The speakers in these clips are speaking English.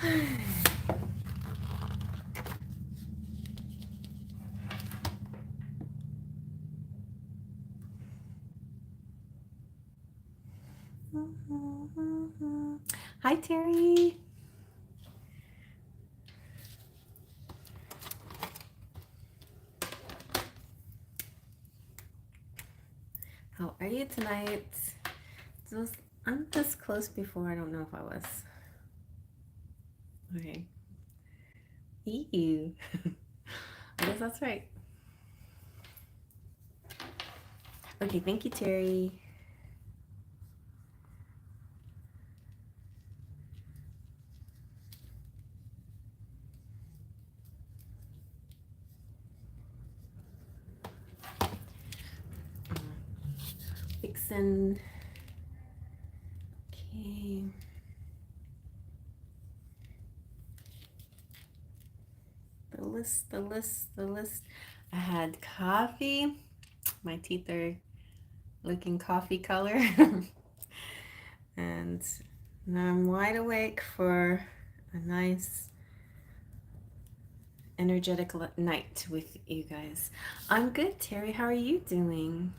Hi, Terry. How are you tonight? I'm this close before. I don't know if I was. Okay. Ew. I guess that's right. Okay, thank you, Terry. Vixen. Okay. The list. I had coffee. My teeth are looking coffee color. And now I'm wide awake for a nice energetic night with you guys. I'm good, Terry. How are you doing?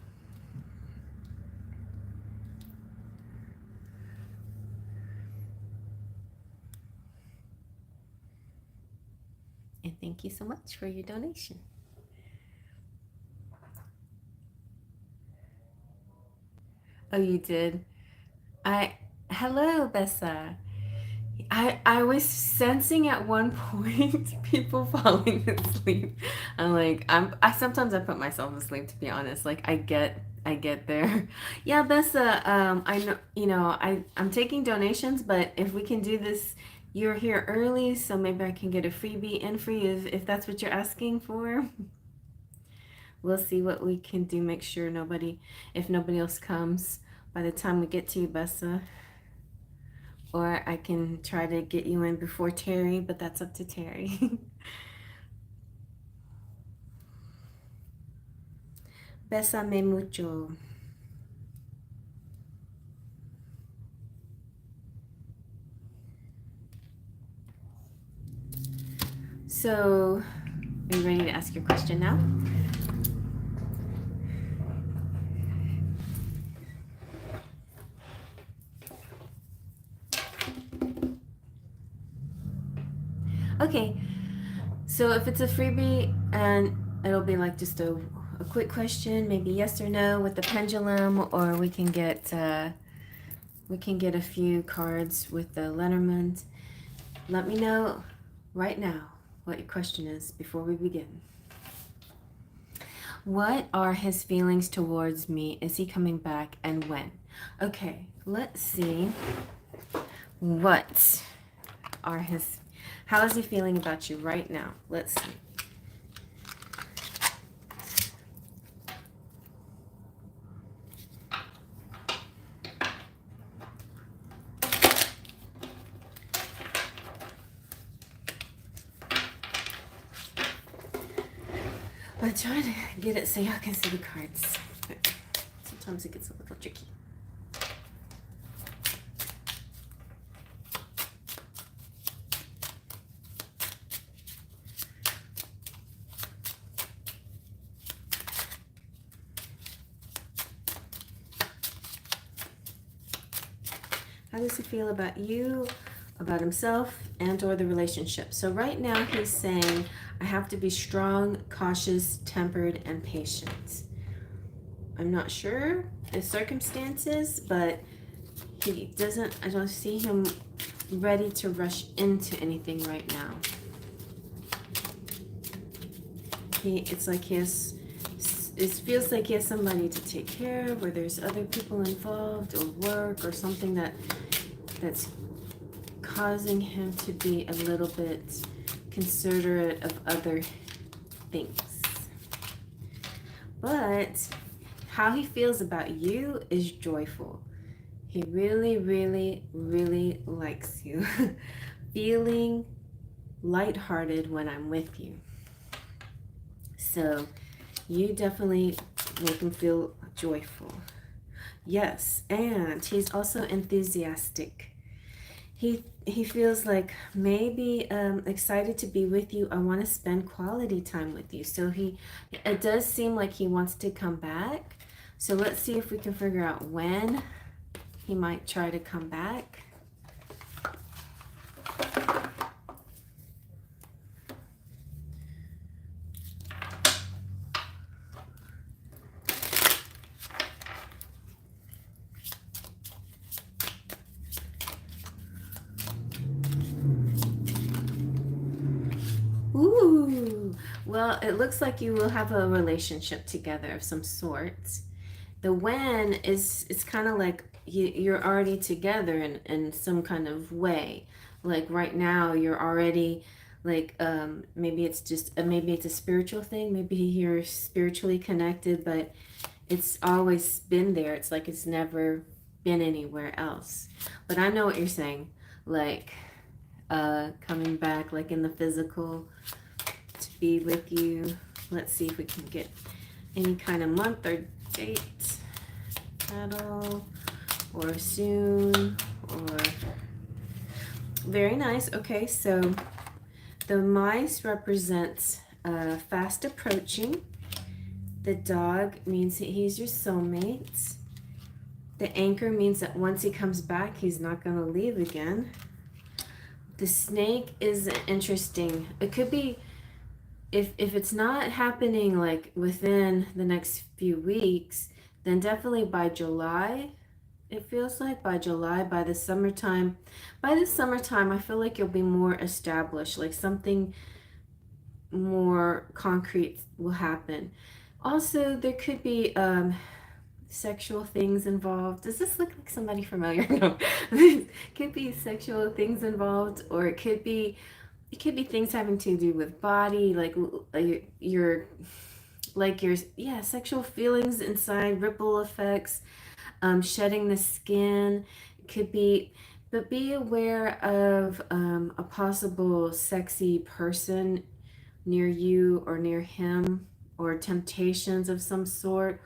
And thank you so much for your donation. Oh, you did? Hello, Bessa. I was sensing at one point people falling asleep. I'm like, I sometimes I put myself asleep, to be honest. Like I get there. Yeah, Bessa, I know, I'm taking donations, but if we can do this, you're here early, so maybe I can get a freebie in for you if that's what you're asking for. We'll see what we can do. Make sure if nobody else comes by the time we get to you, Bessa. Or I can try to get you in before Terry, but that's up to Terry. Bésame mucho. So, are you ready to ask your question now? Okay, so if it's a freebie and it'll be like just a quick question, maybe yes or no with the pendulum, or we can get a few cards with the Lenormand. Let me know right now what your question is before we begin. What are his feelings towards me? Is he coming back, and when? Okay, let's see. What are his... How is he feeling about you right now? Let's see. I'm trying to get it so y'all can see the cards. But sometimes it gets a little tricky. How does he feel about you, about himself, and or the relationship? So right now he's saying, I have to be strong, cautious, tempered, and patient. I'm not sure the circumstances, but I don't see him ready to rush into anything right now. It feels like he has somebody to take care of, or there's other people involved, or work, or something that's causing him to be a little bit considerate of other things. But how he feels about you is joyful. He really, really, really likes you. Feeling lighthearted when I'm with you. So you definitely make him feel joyful. Yes, and he's also enthusiastic. he feels like maybe excited to be with you. I want to spend quality time with you. So it does seem like he wants to come back. So let's see if we can figure out when he might try to come back. Ooh, well, it looks like you will have a relationship together of some sort. The when is, it's kind of like you're already together in some kind of way. Like right now, you're already like maybe it's just maybe it's a spiritual thing. Maybe you're spiritually connected, but it's always been there. It's like it's never been anywhere else. But I know what you're saying. Like coming back, like in the physical, to be with you. Let's see if we can get any kind of month or date at all, or soon, or very nice. Okay, so the mice represents fast approaching. The dog means he's your soulmate. The anchor means that once he comes back, he's not going to leave again. The snake is interesting. It could be, if it's not happening like within the next few weeks, then definitely by July. It feels like by July, by the summertime, I feel like you'll be more established, like something more concrete will happen. Also, there could be sexual things involved. Does this look like somebody familiar? No. Could be sexual things involved, or it could be things having to do with body, like your yeah, sexual feelings inside, ripple effects, shedding the skin. It could be, but be aware of a possible sexy person near you or near him, or temptations of some sort,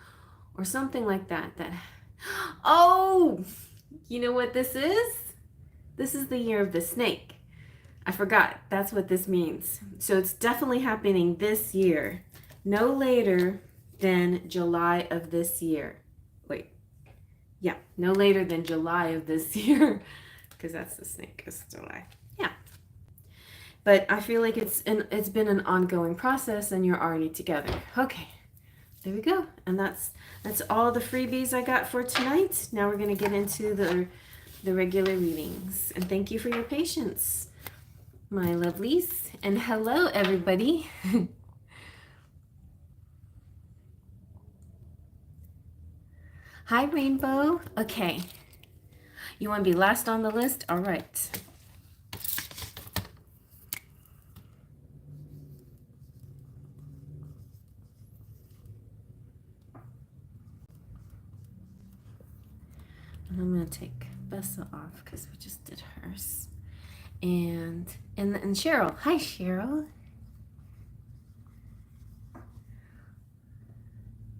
or something like that. Oh, you know what this is? This is the year of the snake. I forgot. That's what this means. So it's definitely happening this year. No later than July of this year. Wait. Yeah, no later than July of this year. Because that's the snake. It's July. Yeah. But I feel like it's been an ongoing process and you're already together. Okay. There we go. And that's all the freebies I got for tonight. Now we're going to get into the regular readings. And thank you for your patience, my lovelies. And hello, everybody. Hi, Rainbow. Okay. You want to be last on the list? All right. And I'm going to take Bessa off because we just did hers. And Cheryl. Hi, Cheryl.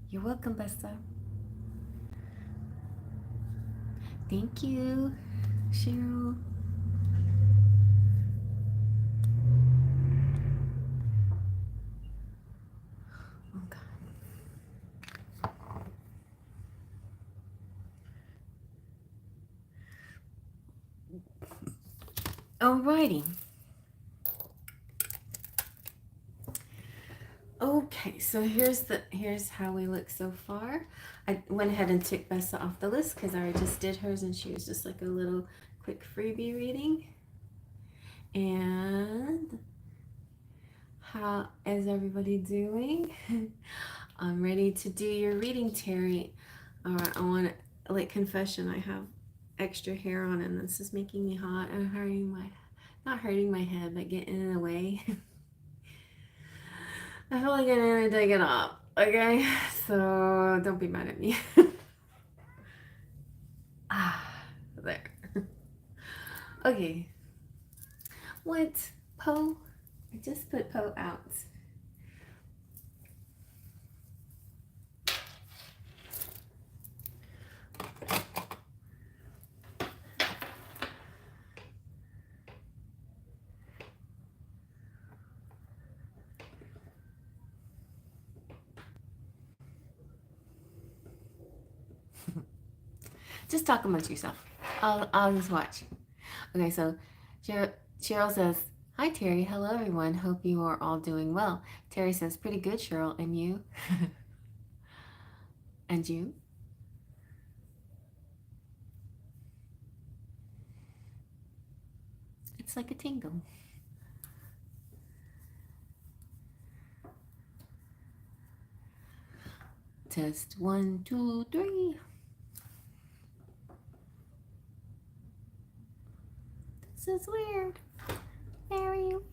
You're welcome, Bessa. Thank you, Cheryl. Oh, God. Alrighty. Okay, so here's how we look so far. I went ahead and took Bessa off the list because I just did hers and she was just like a little quick freebie reading. And how is everybody doing? I'm ready to do your reading, Terry. All right, I want to, like, confession, I have extra hair on and this is making me hot and not hurting my head, but getting in the way. I feel like I need to take it off, okay? So don't be mad at me. There. Okay. What? Poe? I just put Poe out. Just talk amongst yourself. I'll just watch. Okay, so Cheryl says, "Hi Terry, hello everyone. Hope you are all doing well." Terry says, "Pretty good, Cheryl, and you?" And you? It's like a tingle. Test 1, 2, 3. This is weird. Very weird.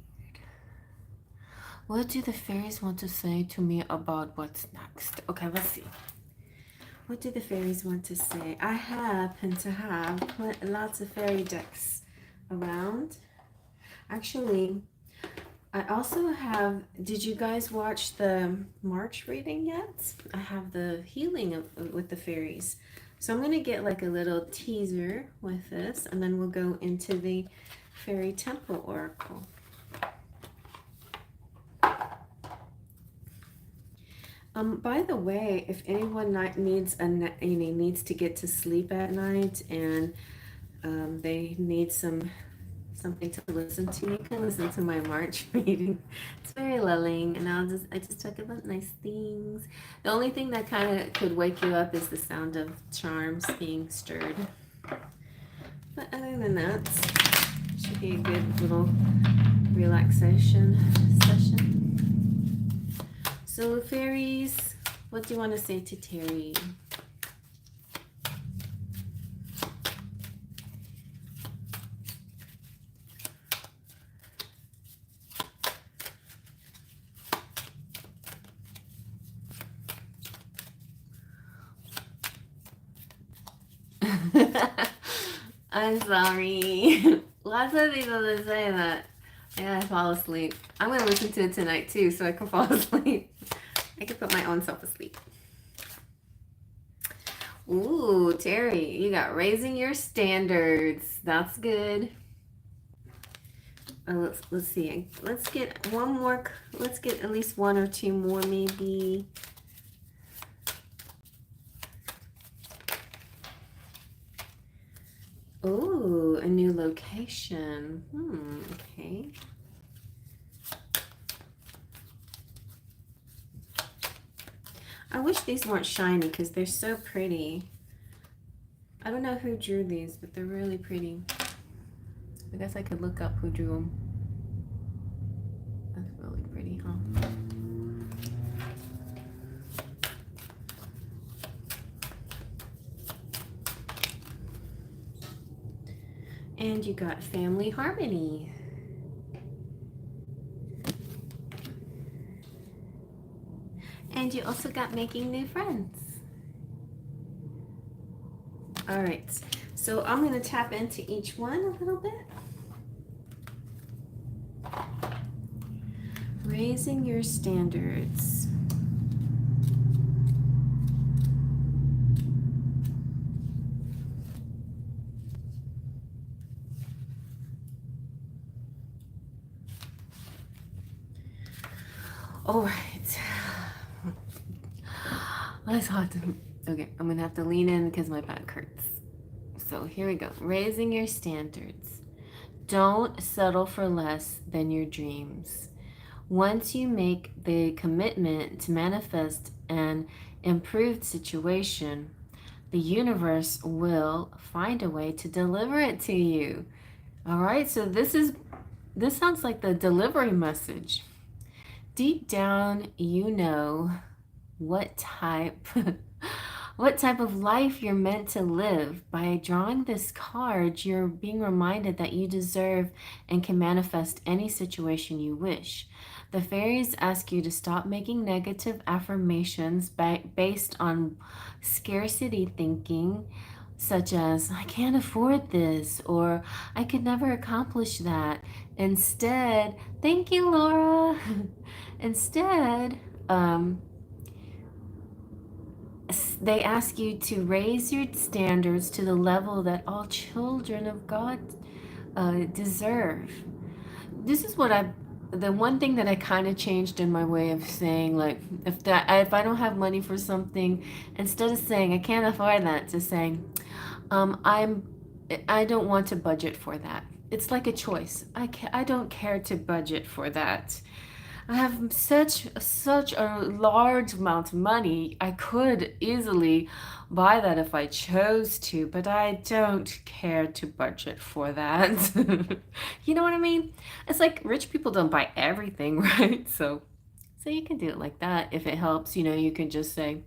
What do the fairies want to say to me about what's next? Okay, let's see. What do the fairies want to say? I happen to have lots of fairy decks around. Actually, I also have, did you guys watch the March reading yet? I have the healing with the fairies. So I'm going to get like a little teaser with this, and then we'll go into the Fairy Temple Oracle. By the way, if anyone needs needs to get to sleep at night and they need something to listen to, you can listen to my March reading. It's very lulling, and I just talk about nice things. The only thing that kind of could wake you up is the sound of charms being stirred. But other than that, should be a good little relaxation session. So fairies, what do you want to say to Terry? I'm sorry. Lots of people that say that. I gotta fall asleep. I'm gonna listen to it tonight too so I can fall asleep. I can put my own self asleep. Ooh, Terry, you got raising your standards. That's good. Let's see. Let's get one more. Let's get at least one or two more maybe. Ooh, a new location. Okay. I wish these weren't shiny because they're so pretty. I don't know who drew these, but they're really pretty. I guess I could look up who drew them. That's really pretty, huh? And you got family harmony. And you also got making new friends. All right, so I'm going to tap into each one a little bit. Raising your standards. All right. That's hot. Okay, I'm gonna have to lean in because my back hurts. So here we go. Raising your standards. Don't settle for less than your dreams. Once you make the commitment to manifest an improved situation, the universe will find a way to deliver it to you. All right, so this sounds like the delivery message. Deep down, you know what type of life you're meant to live. By drawing this card, you're being reminded that you deserve and can manifest any situation you wish. The fairies ask you to stop making negative affirmations based on scarcity thinking, such as, I can't afford this, or I could never accomplish that. Instead, thank you, Laura. Instead, they ask you to raise your standards to the level that all children of God deserve. This is what the one thing that I kind of changed in my way of saying, like, if I don't have money for something, instead of saying I can't afford that, to saying I don't want to budget for that. It's like a choice. I don't care to budget for that. I have such a large amount of money. I could easily buy that if I chose to, but I don't care to budget for that. You know what I mean? It's like rich people don't buy everything, right? So you can do it like that if it helps. You know, you can just say,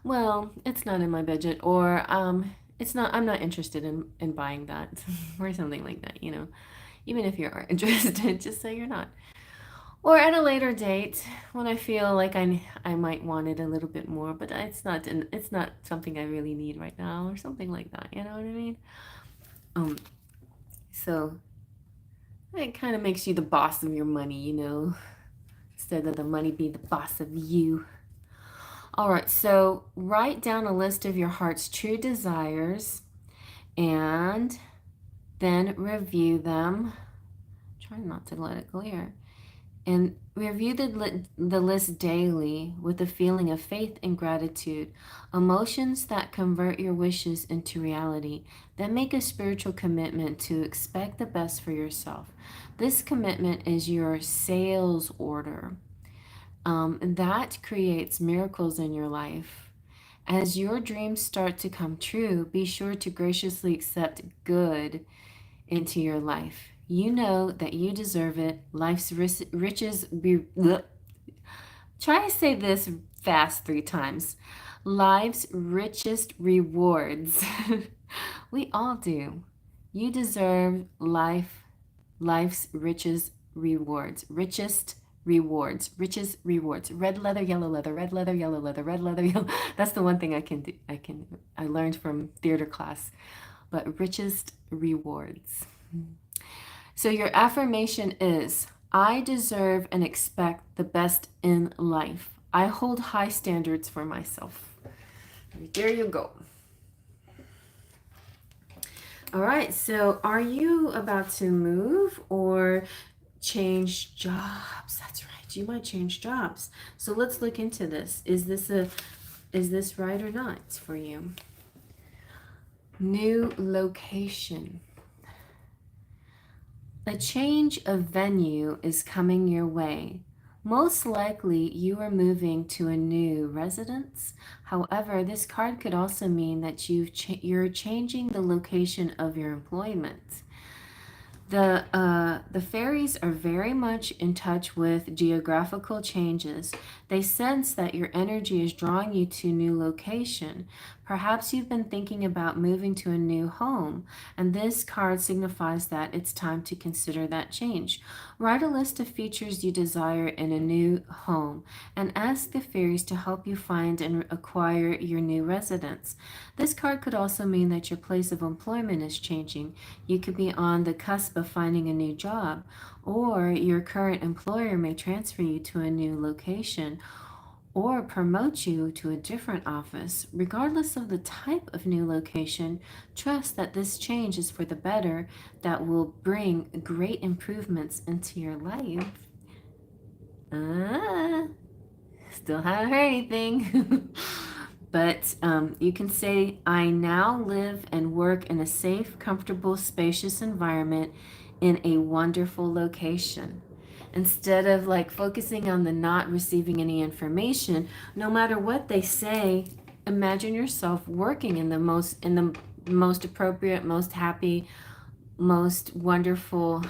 well, it's not in my budget, or it's not. I'm not interested in buying that, or something like that. You know, even if you are interested, just say you're not. Or at a later date, when I feel like I might want it a little bit more, but it's not something I really need right now, or something like that. You know what I mean? Um, so it kind of makes you the boss of your money, you know, instead of the money be the boss of you. All right, so write down a list of your heart's true desires and then review them. Try not to let it clear. And review the list daily with a feeling of faith and gratitude, emotions that convert your wishes into reality. Then make a spiritual commitment to expect the best for yourself. This commitment is your sales order. That creates miracles in your life. As your dreams start to come true, be sure to graciously accept good into your life. You know that you deserve it. Life's riches be. Try to say this fast 3 times. Life's richest rewards. We all do. You deserve life's richest rewards. Richest rewards. Richest rewards. Red leather, yellow leather, red leather, yellow leather, red leather, yellow. That's the one thing I can do. I learned from theater class. But richest rewards. So your affirmation is, I deserve and expect the best in life. I hold high standards for myself. There you go. All right, so are you about to move or change jobs? That's right. You might change jobs. So let's look into this. Is this right or not for you? New location. A change of venue is coming your way. Most likely, you are moving to a new residence. However, this card could also mean that you're changing the location of your employment. The fairies are very much in touch with geographical changes. They sense that your energy is drawing you to a new location. Perhaps you've been thinking about moving to a new home, and this card signifies that it's time to consider that change. Write a list of features you desire in a new home and ask the fairies to help you find and acquire your new residence. This card could also mean that your place of employment is changing. You could be on the cusp of finding a new job, or your current employer may transfer you to a new location or promote you to a different office. Regardless of the type of new location, trust that this change is for the better, that will bring great improvements into your life. Still haven't heard anything. But you can say, I now live and work in a safe, comfortable, spacious environment in a wonderful location. Instead of like focusing on the not receiving any information, no matter what they say, imagine yourself working in the most appropriate, most happy, most wonderful.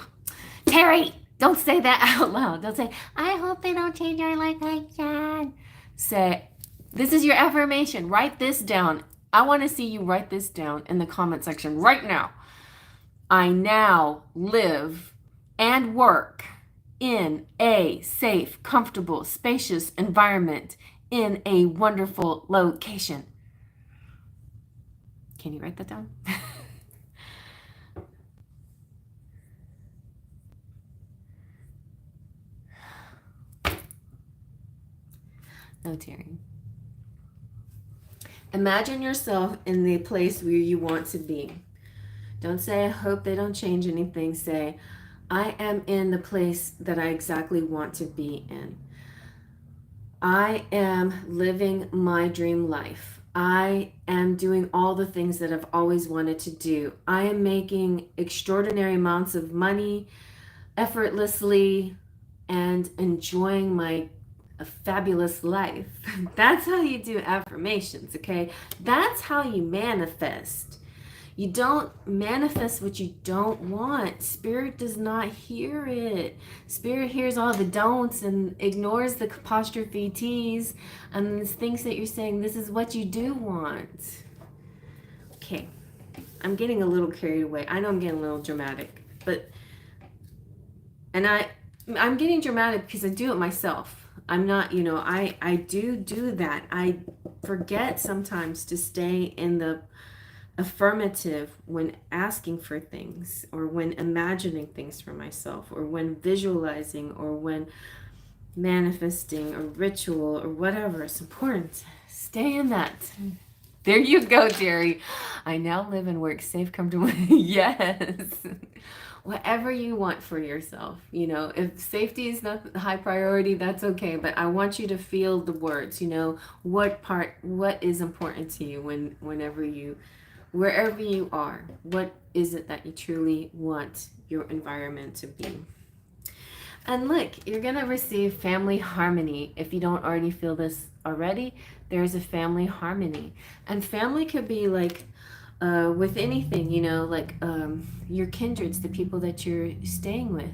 Terry, don't say that out loud. Don't say, I hope they don't change our life like that. Say, this is your affirmation. Write this down. I want to see you write this down in the comment section right now. I now live and work in a safe, comfortable, spacious environment in a wonderful location. Can you write that down? No tearing. Imagine yourself in the place where you want to be. Don't say, I hope they don't change anything. Say, I am in the place that I exactly want to be in. I am living my dream life. I am doing all the things that I've always wanted to do. I am making extraordinary amounts of money effortlessly and enjoying my fabulous life. That's how you do affirmations, okay? That's how you manifest. You don't manifest what you don't want. Spirit does not hear it. Spirit hears all the don'ts and ignores the apostrophe T's and thinks that you're saying this is what you do want. Okay, I'm getting a little carried away. I know I'm getting a little dramatic, but I'm getting dramatic because I do it myself. I'm not, I do that. I forget sometimes to stay in the affirmative when asking for things or when imagining things for myself or when visualizing or when manifesting a ritual or whatever. It's important. Stay in that. There you go, Jerry. I now live and work safe, comfortable. Yes. Whatever you want for yourself. If safety is not the high priority, that's okay. But I want you to feel the words, what is important to you wherever you are, what is it that you truly want your environment to be? And look, you're going to receive family harmony. If you don't already feel this already, there's a family harmony. And family could be like with anything, like your kindreds, the people that you're staying with.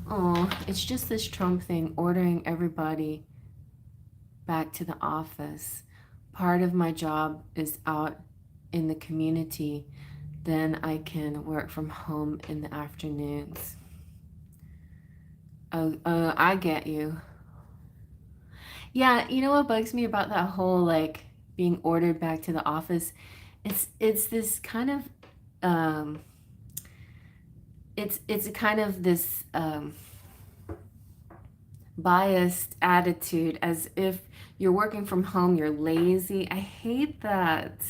Oh, it's just this Trump thing, ordering everybody back to the office. Part of my job is out in the community. Then I can work from home in the afternoons. Oh, I get you. Yeah, you know what bugs me about that whole like being ordered back to the office? It's this kind of it's a kind of this biased attitude as if you're working from home, you're lazy. I hate that.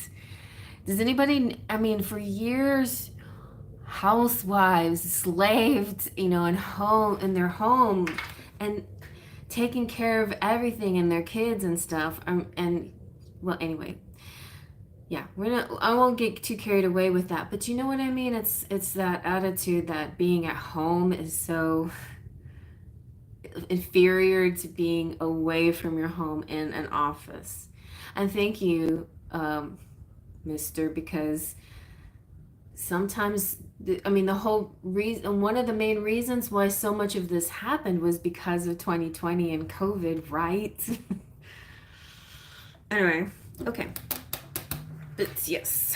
Does anybody, for years, housewives slaved, in their home and taking care of everything and their kids and stuff. Well, anyway, yeah, I won't get too carried away with that, but you know what I mean? It's that attitude that being at home is so inferior to being away from your home in an office. And thank you, mister, because sometimes the whole reason, one of the main reasons why so much of this happened was because of 2020 and COVID, right? Anyway, okay. But yes.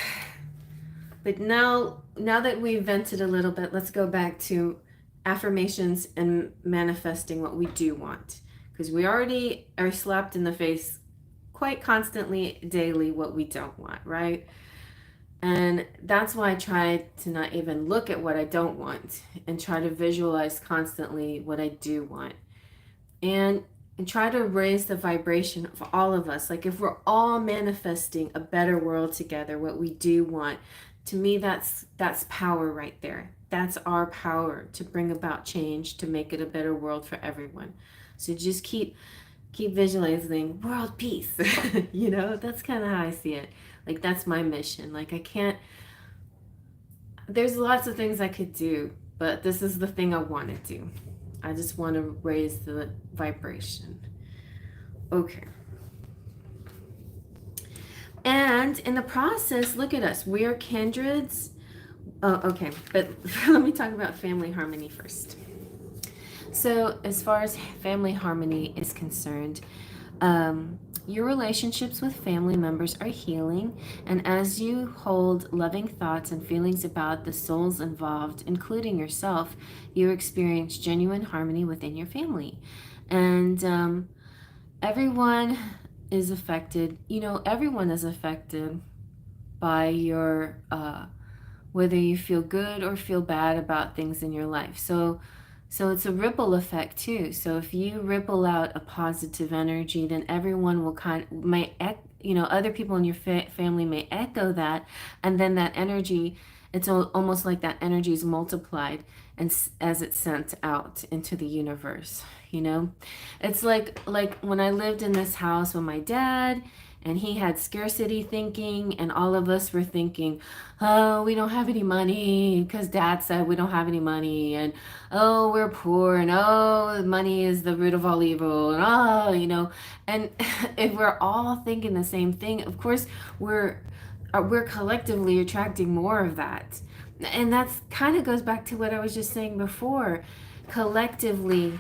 But now that we've vented a little bit, let's go back to affirmations and manifesting what we do want. Because we already are slapped in the face quite constantly, daily, what we don't want, right? And that's why I try to not even look at what I don't want and try to visualize constantly what I do want. And try to raise the vibration of all of us. Like if we're all manifesting a better world together, what we do want, to me, that's power right there. That's our power to bring about change, to make it a better world for everyone. So just keep visualizing world peace. That's kind of how I see it. Like that's my mission. Like there's lots of things I could do, but this is the thing I want to do. I just want to raise the vibration. Okay. And in the process, look at us. We are kindreds. Oh, okay. But let me talk about family harmony first. So as far as family harmony is concerned, your relationships with family members are healing, and as you hold loving thoughts and feelings about the souls involved, including yourself, you experience genuine harmony within your family. And everyone is affected. Everyone is affected by your, whether you feel good or feel bad about things in your life. So it's a ripple effect too. So if you ripple out a positive energy, then everyone will other people in your family may echo that, and then that energy, it's almost like that energy is multiplied and as it's sent out into the universe. It's like when I lived in this house with my dad And he had scarcity thinking, and all of us were thinking, oh, we don't have any money because dad said we don't have any money, and oh, we're poor, and oh, money is the root of all evil, and oh, and if we're all thinking the same thing, of course we're collectively attracting more of that. And that's kind of goes back to what I was just saying before. Collectively,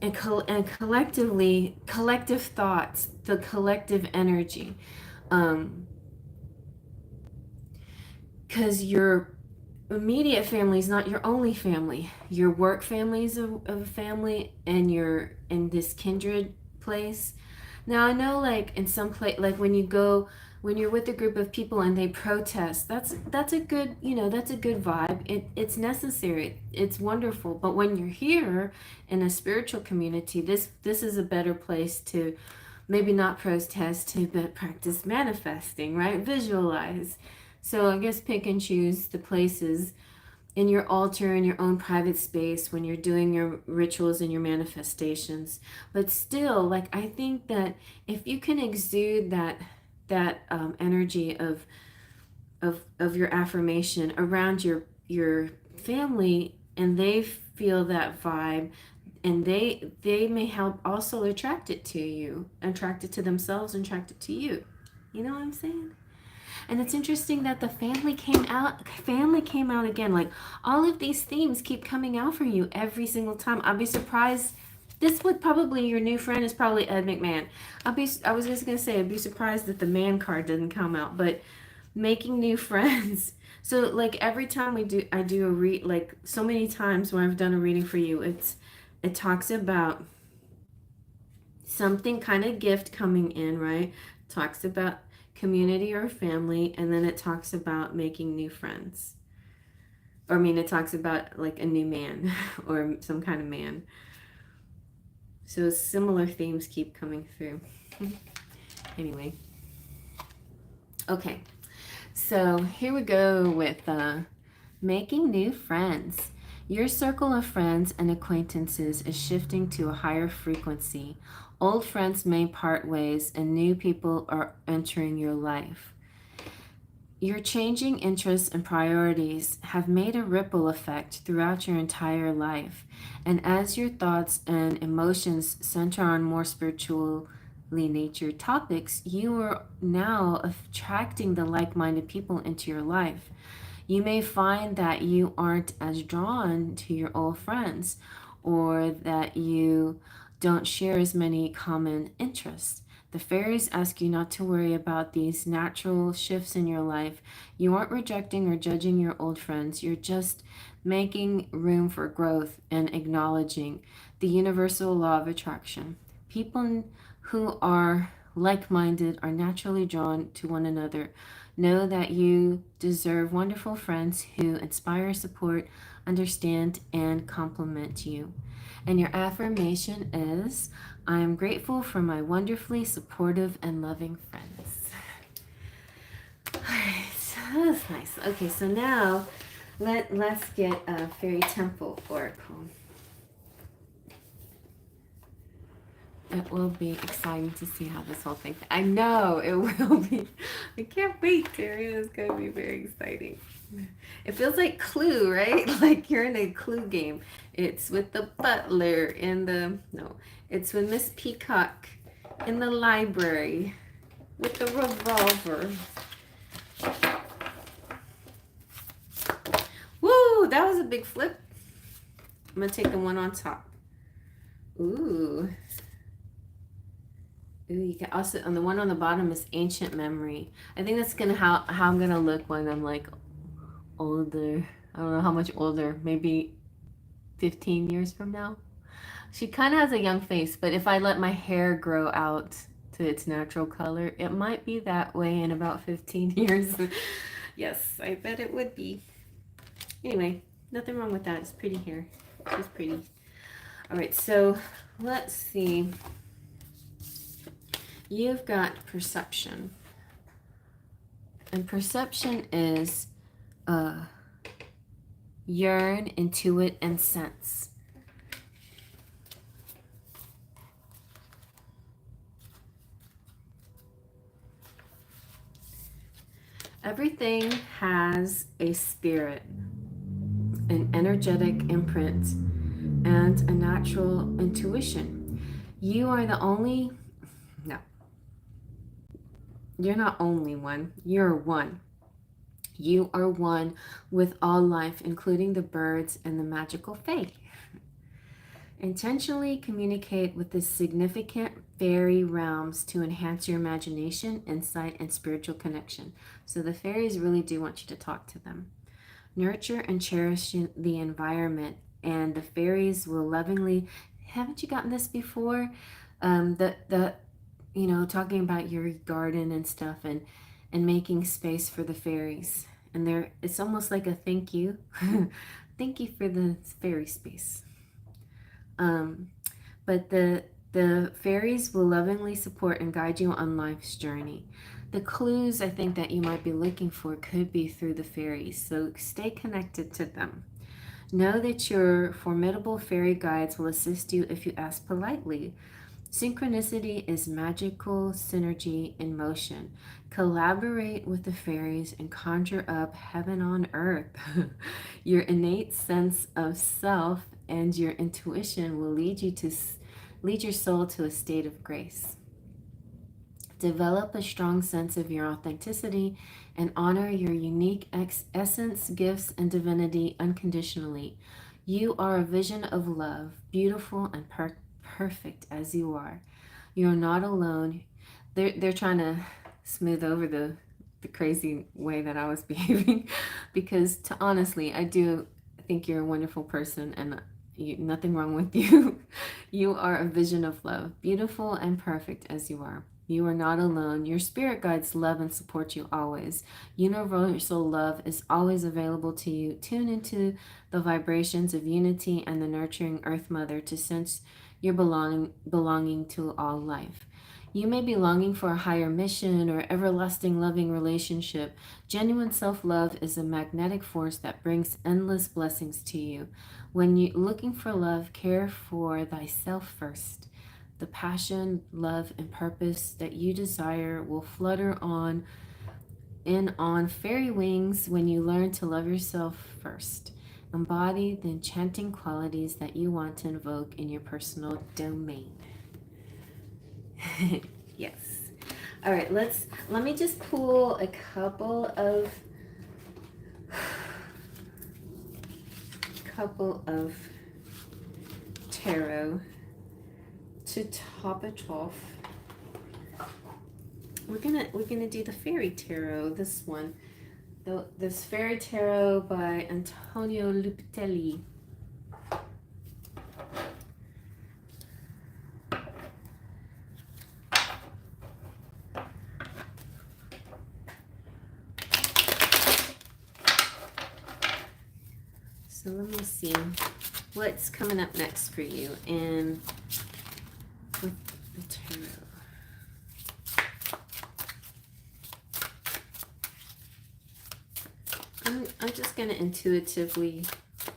and collectively, collective thoughts, the collective energy, because your immediate family is not your only family. Your work family is a family, and you're in this kindred place. Now I know, like in some place, like when you're with a group of people and they protest, that's a good, that's a good vibe. It's necessary. It's wonderful. But when you're here in a spiritual community, this is a better place to maybe not protest, but practice manifesting, right? Visualize. So I guess pick and choose the places in your altar, in your own private space, when you're doing your rituals and your manifestations. But still, like, I think that if you can exude that energy of your affirmation around your family, and they feel that vibe, and they may help also attract it to you, attract it to themselves, and attract it to you. You know what I'm saying? And it's interesting that the family came out again. Like, all of these themes keep coming out for you every single time. I'd be surprised. This would probably, your new friend is probably Ed McMahon. I was just gonna say, I'd be surprised that the man card didn't come out. But making new friends. So like every time I do like so many times when I've done a reading for you, it talks about something kind of gift coming in, right? Talks about community or family, and then it talks about making new friends. Or I mean, it talks about like a new man or some kind of man. So similar themes keep coming through. Anyway. Okay. So here we go with making new friends. Your circle of friends and acquaintances is shifting to a higher frequency. Old friends may part ways and new people are entering your life. Your changing interests and priorities have made a ripple effect throughout your entire life. And as your thoughts and emotions center on more spiritually natured topics, you are now attracting the like-minded people into your life. You may find that you aren't as drawn to your old friends, or that you don't share as many common interests. The fairies ask you not to worry about these natural shifts in your life. You aren't rejecting or judging your old friends. You're just making room for growth and acknowledging the universal law of attraction. People who are like-minded are naturally drawn to one another. Know that you deserve wonderful friends who inspire, support, understand, and compliment you. And your affirmation is, I am grateful for my wonderfully supportive and loving friends. Alright, so that's nice. Okay, so now let's get a Fairy Temple Oracle. It will be exciting to see how this whole thing. I know it will be. I can't wait, Terry. It's going to be very exciting. It feels like Clue, right? Like you're in a Clue game. It's with the butler it's with Miss Peacock in the library with the revolver. Woo! That was a big flip. I'm going to take the one on top. Ooh, you can also, on the one on the bottom is Ancient Memory. I think that's gonna how I'm gonna look when I'm like older. I don't know how much older, maybe 15 years from now. She kind of has a young face, but if I let my hair grow out to its natural color, it might be that way in about 15 years. Yes, I bet it would be. Anyway, nothing wrong with that. It's pretty hair. She's pretty. All right, so let's see. You've got perception. And perception is yearn, intuit, and sense. Everything has a spirit, an energetic imprint, and a natural intuition. You are the only, no, you're not only one, you're one. You are one with all life, including the birds and the magical fae. Intentionally communicate with the significant fairy realms to enhance your imagination, insight, and spiritual connection. So the fairies really do want you to talk to them. Nurture and cherish the environment, and the fairies will lovingly. Haven't you gotten this before? The talking about your garden and stuff, and making space for the fairies. And it's almost like a thank you, thank you for the fairy space. But the fairies will lovingly support and guide you on life's journey. The clues I think that you might be looking for could be through the fairies, so stay connected to them. Know that your formidable fairy guides will assist you if you ask politely. Synchronicity is magical synergy in motion. Collaborate with the fairies and conjure up heaven on earth. Your innate sense of self and your intuition will lead your soul to a state of grace. Develop a strong sense of your authenticity and honor your unique essence, gifts, and divinity unconditionally. You are a vision of love, beautiful and perfect as you are. You're not alone. They're trying to smooth over the crazy way that I was behaving, because honestly, I do think you're a wonderful person, and nothing wrong with you. You are a vision of love, beautiful and perfect as you are. You are not alone. Your spirit guides love and support you always. Universal love is always available to you. Tune into the vibrations of unity and the nurturing Earth Mother to sense your belonging to all life. You may be longing for a higher mission or everlasting loving relationship. Genuine self-love is a magnetic force that brings endless blessings to you. When you're looking for love, care for thyself first. The passion, love, and purpose that you desire will flutter on fairy wings when you learn to love yourself first. Embody the enchanting qualities that you want to invoke in your personal domain. Yes. All right, let me just pull a couple of tarot to top it off. We're gonna do the fairy tarot. This one, this fairy tarot by Antonio Lupitelli. So let me see what's coming up next for you and with the tarot. I'm just going to intuitively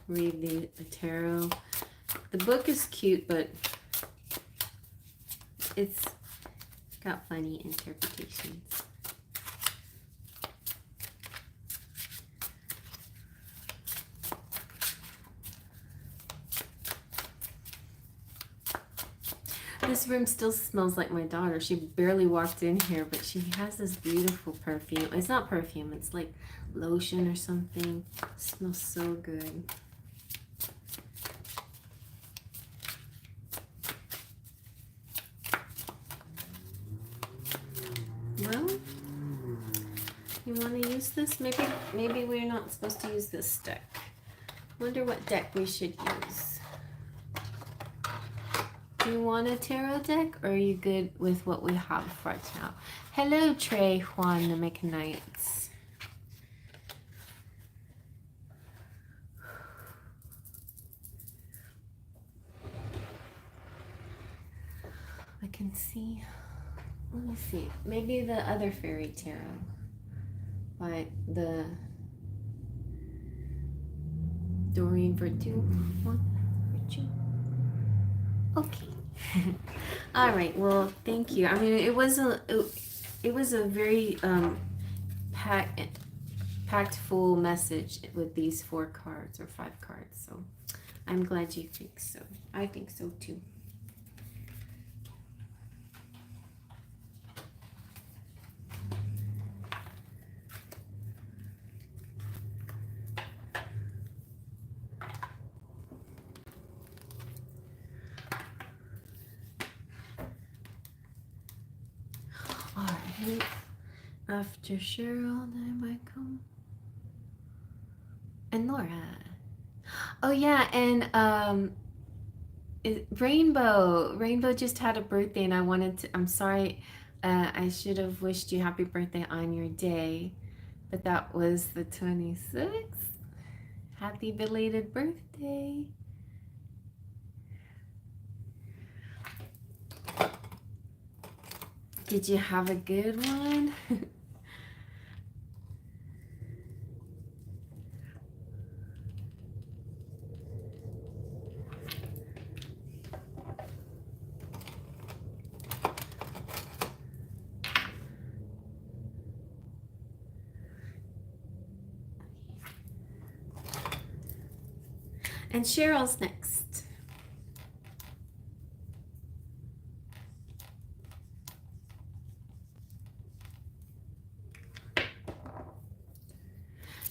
read the tarot. The book is cute, but it's got funny interpretations. This room still smells like my daughter. She barely walked in here, but she has this beautiful perfume. It's not perfume, it's like lotion or something. It smells so good. Well, you want to use this? Maybe we're not supposed to use this deck. Wonder what deck we should use. Do you want a tarot deck, or are you good with what we have right now? Hello, Trey Juan the Mechanites. I can see. Let me see. Maybe the other fairy tarot by the Doreen Virtue one. Virtue. Okay. All right. Well, thank you. I mean, it was a very packed full message with these 4 cards or 5 cards. So I'm glad you think so. I think so too. All right. After Cheryl, then Michael and Laura. Oh yeah, and Rainbow just had a birthday, and I wanted to. I'm sorry, I should have wished you happy birthday on your day, but that was the 26th. Happy belated birthday. Did you have a good one? And Cheryl's next.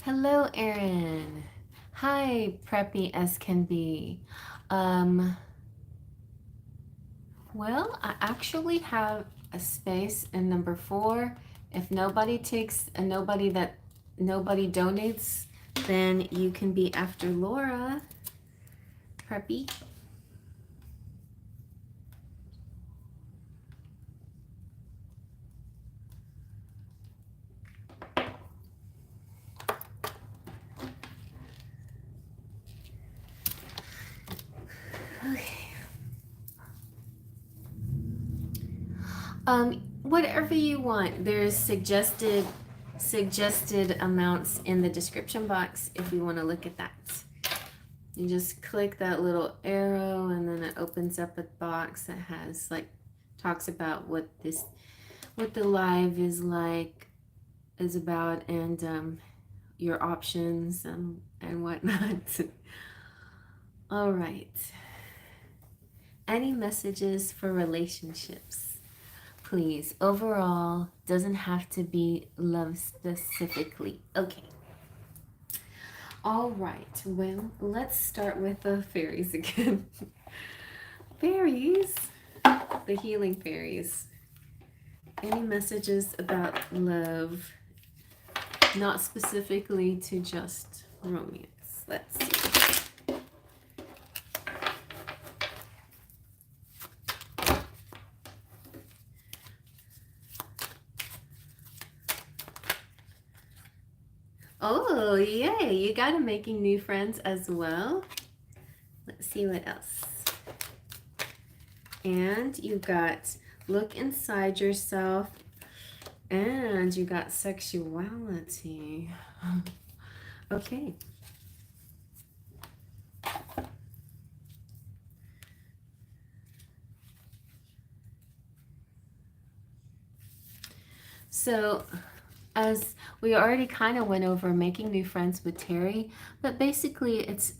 Hello, Erin. Hi, preppy as can be. Well, I actually have a space in number 4. If nobody takes and nobody donates, then you can be after Laura, preppy. Whatever you want. There's suggested amounts in the description box if you want to look at that. You just click that little arrow and then it opens up a box that has talks about what the live is about, and your options and whatnot. All right. Any messages for relationships? Please. Overall, doesn't have to be love specifically. Okay. All right. Well, let's start with the fairies again. Fairies. The healing fairies. Any messages about love? Not specifically to just romance. Let's see. Oh, yay. You got a making new friends as well. Let's see what else. And you got look inside yourself. And you got sexuality. Okay. So, as we already kind of went over making new friends with Terry, but basically it's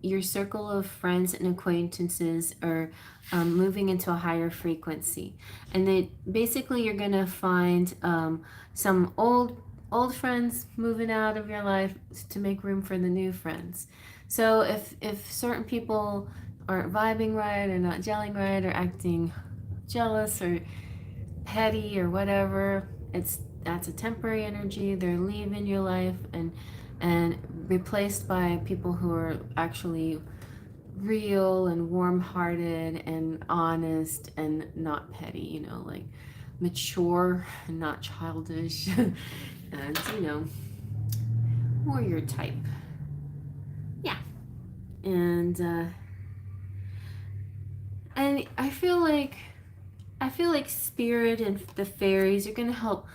your circle of friends and acquaintances are moving into a higher frequency, and then basically you're gonna find some old friends moving out of your life to make room for the new friends. So if certain people aren't vibing right or not gelling right or acting jealous or petty or whatever, that's a temporary energy. They're leaving your life and replaced by people who are actually real and warm-hearted and honest and not petty, like mature and not childish and more your type. Yeah. And I feel like spirit and the fairies are going to help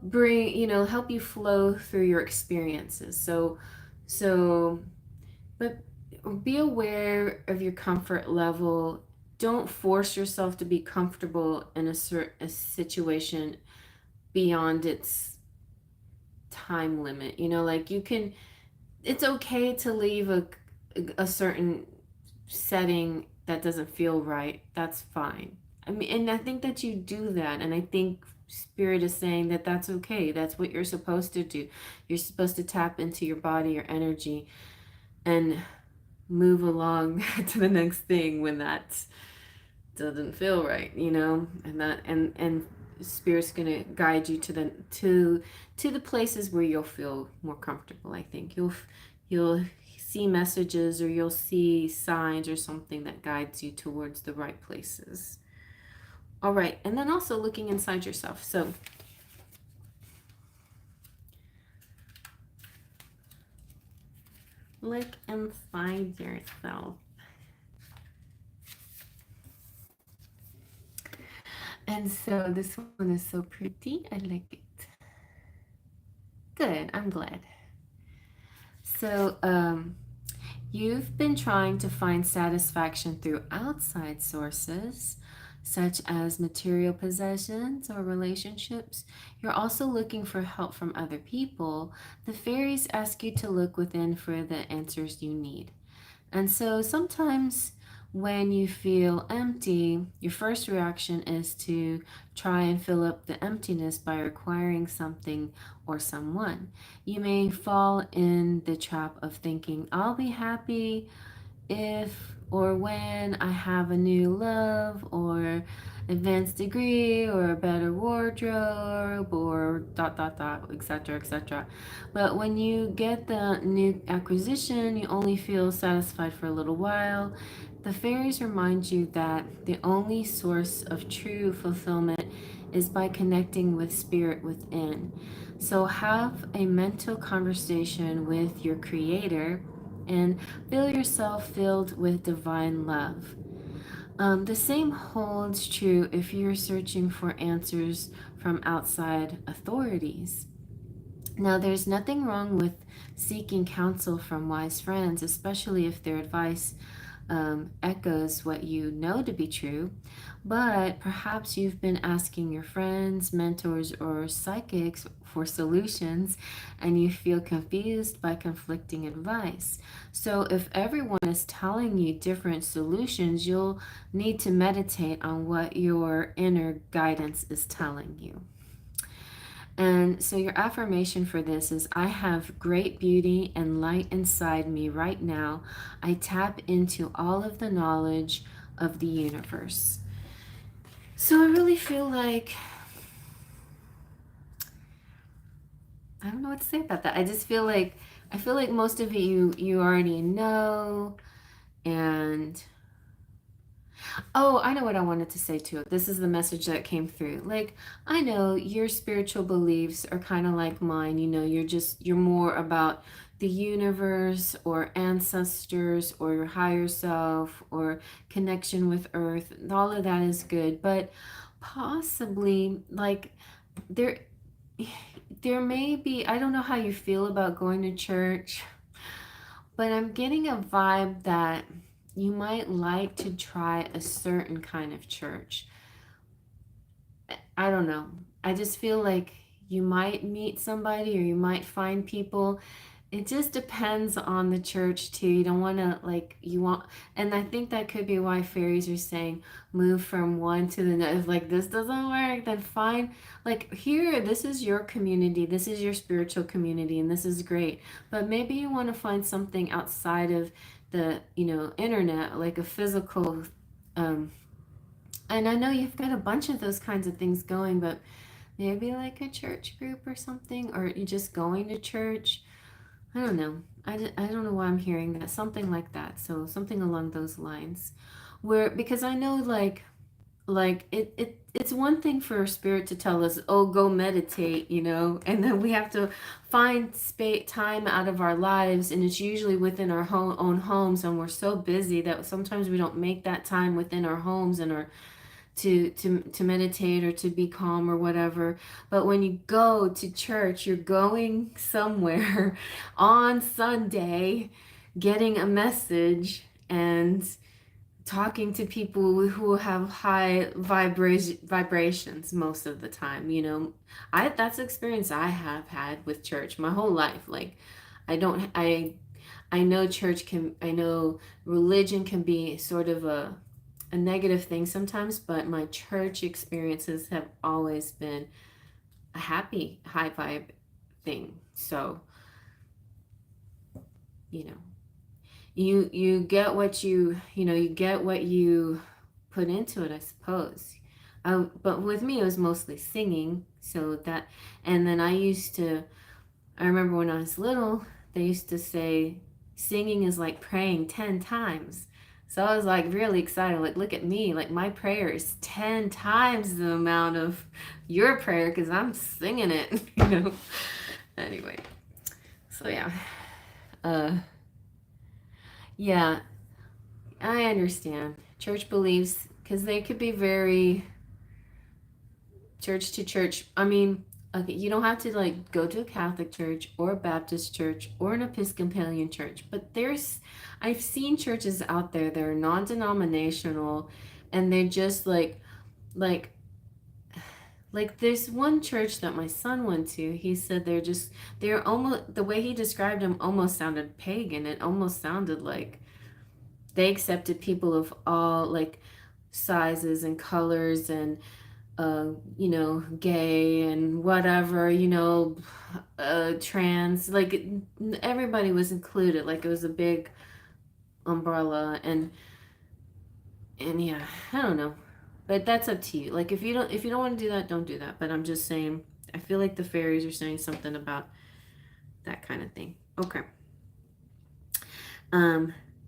bring, help you flow through your experiences. So but be aware of your comfort level. Don't force yourself to be comfortable in a situation beyond its time limit. You know, like you can, it's okay to leave a certain setting that doesn't feel right. That's fine. I mean, and I think that you do that. And I think Spirit is saying that that's okay. That's what you're supposed to do. You're supposed to tap into your body, your energy, and move along to the next thing when that doesn't feel right, you know, and that and Spirit's gonna guide you to the places where you'll feel more comfortable. I think you'll see messages, or you'll see signs or something that guides you towards the right places. All right, and then also looking inside yourself. So look inside yourself. And so this one is so pretty. I like it. Good, I'm glad. So, you've been trying to find satisfaction through outside sources, such as material possessions or relationships. You're also looking for help from other people. The fairies ask you to look within for the answers you need. And so sometimes when you feel empty, your first reaction is to try and fill up the emptiness by requiring something or someone. You may fall in the trap of thinking, I'll be happy if or when I have a new love or advanced degree or a better wardrobe or dot dot dot, etc., etc. But when you get the new acquisition, you only feel satisfied for a little while. The fairies remind you that the only source of true fulfillment is by connecting with spirit within. So have a mental conversation with your creator and feel yourself filled with divine love. The same holds true if you're searching for answers from outside authorities. Now, there's nothing wrong with seeking counsel from wise friends, especially if their advice echoes what you know to be true. But perhaps you've been asking your friends, mentors, or psychics for solutions and you feel confused by conflicting advice. So, if everyone is telling you different solutions, you'll need to meditate on what your inner guidance is telling you. And so your affirmation for this is, I have great beauty and light inside me right now. I tap into all of the knowledge of the universe. So I really feel like, I don't know what to say about that. I feel like most of it you already know. And oh, I know what I wanted to say too. This is the message that came through. Like, I know your spiritual beliefs are kind of like mine. You know, you're more about the universe or ancestors or your higher self or connection with earth. All of that is good, but possibly like there there may be, I don't know how you feel about going to church, but I'm getting a vibe that you might like to try a certain kind of church. I don't know. I just feel like you might meet somebody or you might find people. It just depends on the church too. You don't want to like you want, and I think that could be why fairies are saying move from one to the next. If like this doesn't work, then fine. Like here, this is your community, this is your spiritual community, and this is great. But maybe you want to find something outside of the internet, like a physical. Um, and I know you've got a bunch of those kinds of things going, but maybe like a church group or something, or you just going to church. I don't know. I don't know why I'm hearing that. Something like that. So something along those lines. Where, because I know it's one thing for spirit to tell us, oh, go meditate, and then we have to find time out of our lives, and it's usually within our own homes, and we're so busy that sometimes we don't make that time within our homes and our to meditate or to be calm or whatever. But when you go to church, you're going somewhere on Sunday, getting a message, and talking to people who have high vibrations most of the time. You know, that's the experience I have had with church my whole life. Like, I don't I know I know religion can be sort of a negative thing sometimes, but my church experiences have always been a happy high vibe thing. So, you know, you get what you get what you put into it, I suppose. But with me, it was mostly singing. So that, and then I remember when I was little, they used to say singing is like praying 10 times. So I was like really excited. Like, look at me. Like, my prayer is 10 times the amount of your prayer because I'm singing it, you know? Anyway, so yeah. Uh, yeah, I understand. Church beliefs, because they could be very church to church. I mean, okay, you don't have to like go to a Catholic church or a Baptist church or an Episcopalian church, but I've seen churches out there that are non-denominational, and they're just like like there's one church that my son went to. He said they're almost, the way he described them almost sounded pagan. It almost sounded like they accepted people of all like sizes and colors and gay and whatever, trans, like everybody was included. Like, it was a big umbrella, and yeah, I don't know, but that's up to you. Like, if you don't want to do that, don't do that. But I'm just saying, I feel like the fairies are saying something about that kind of thing. Okay.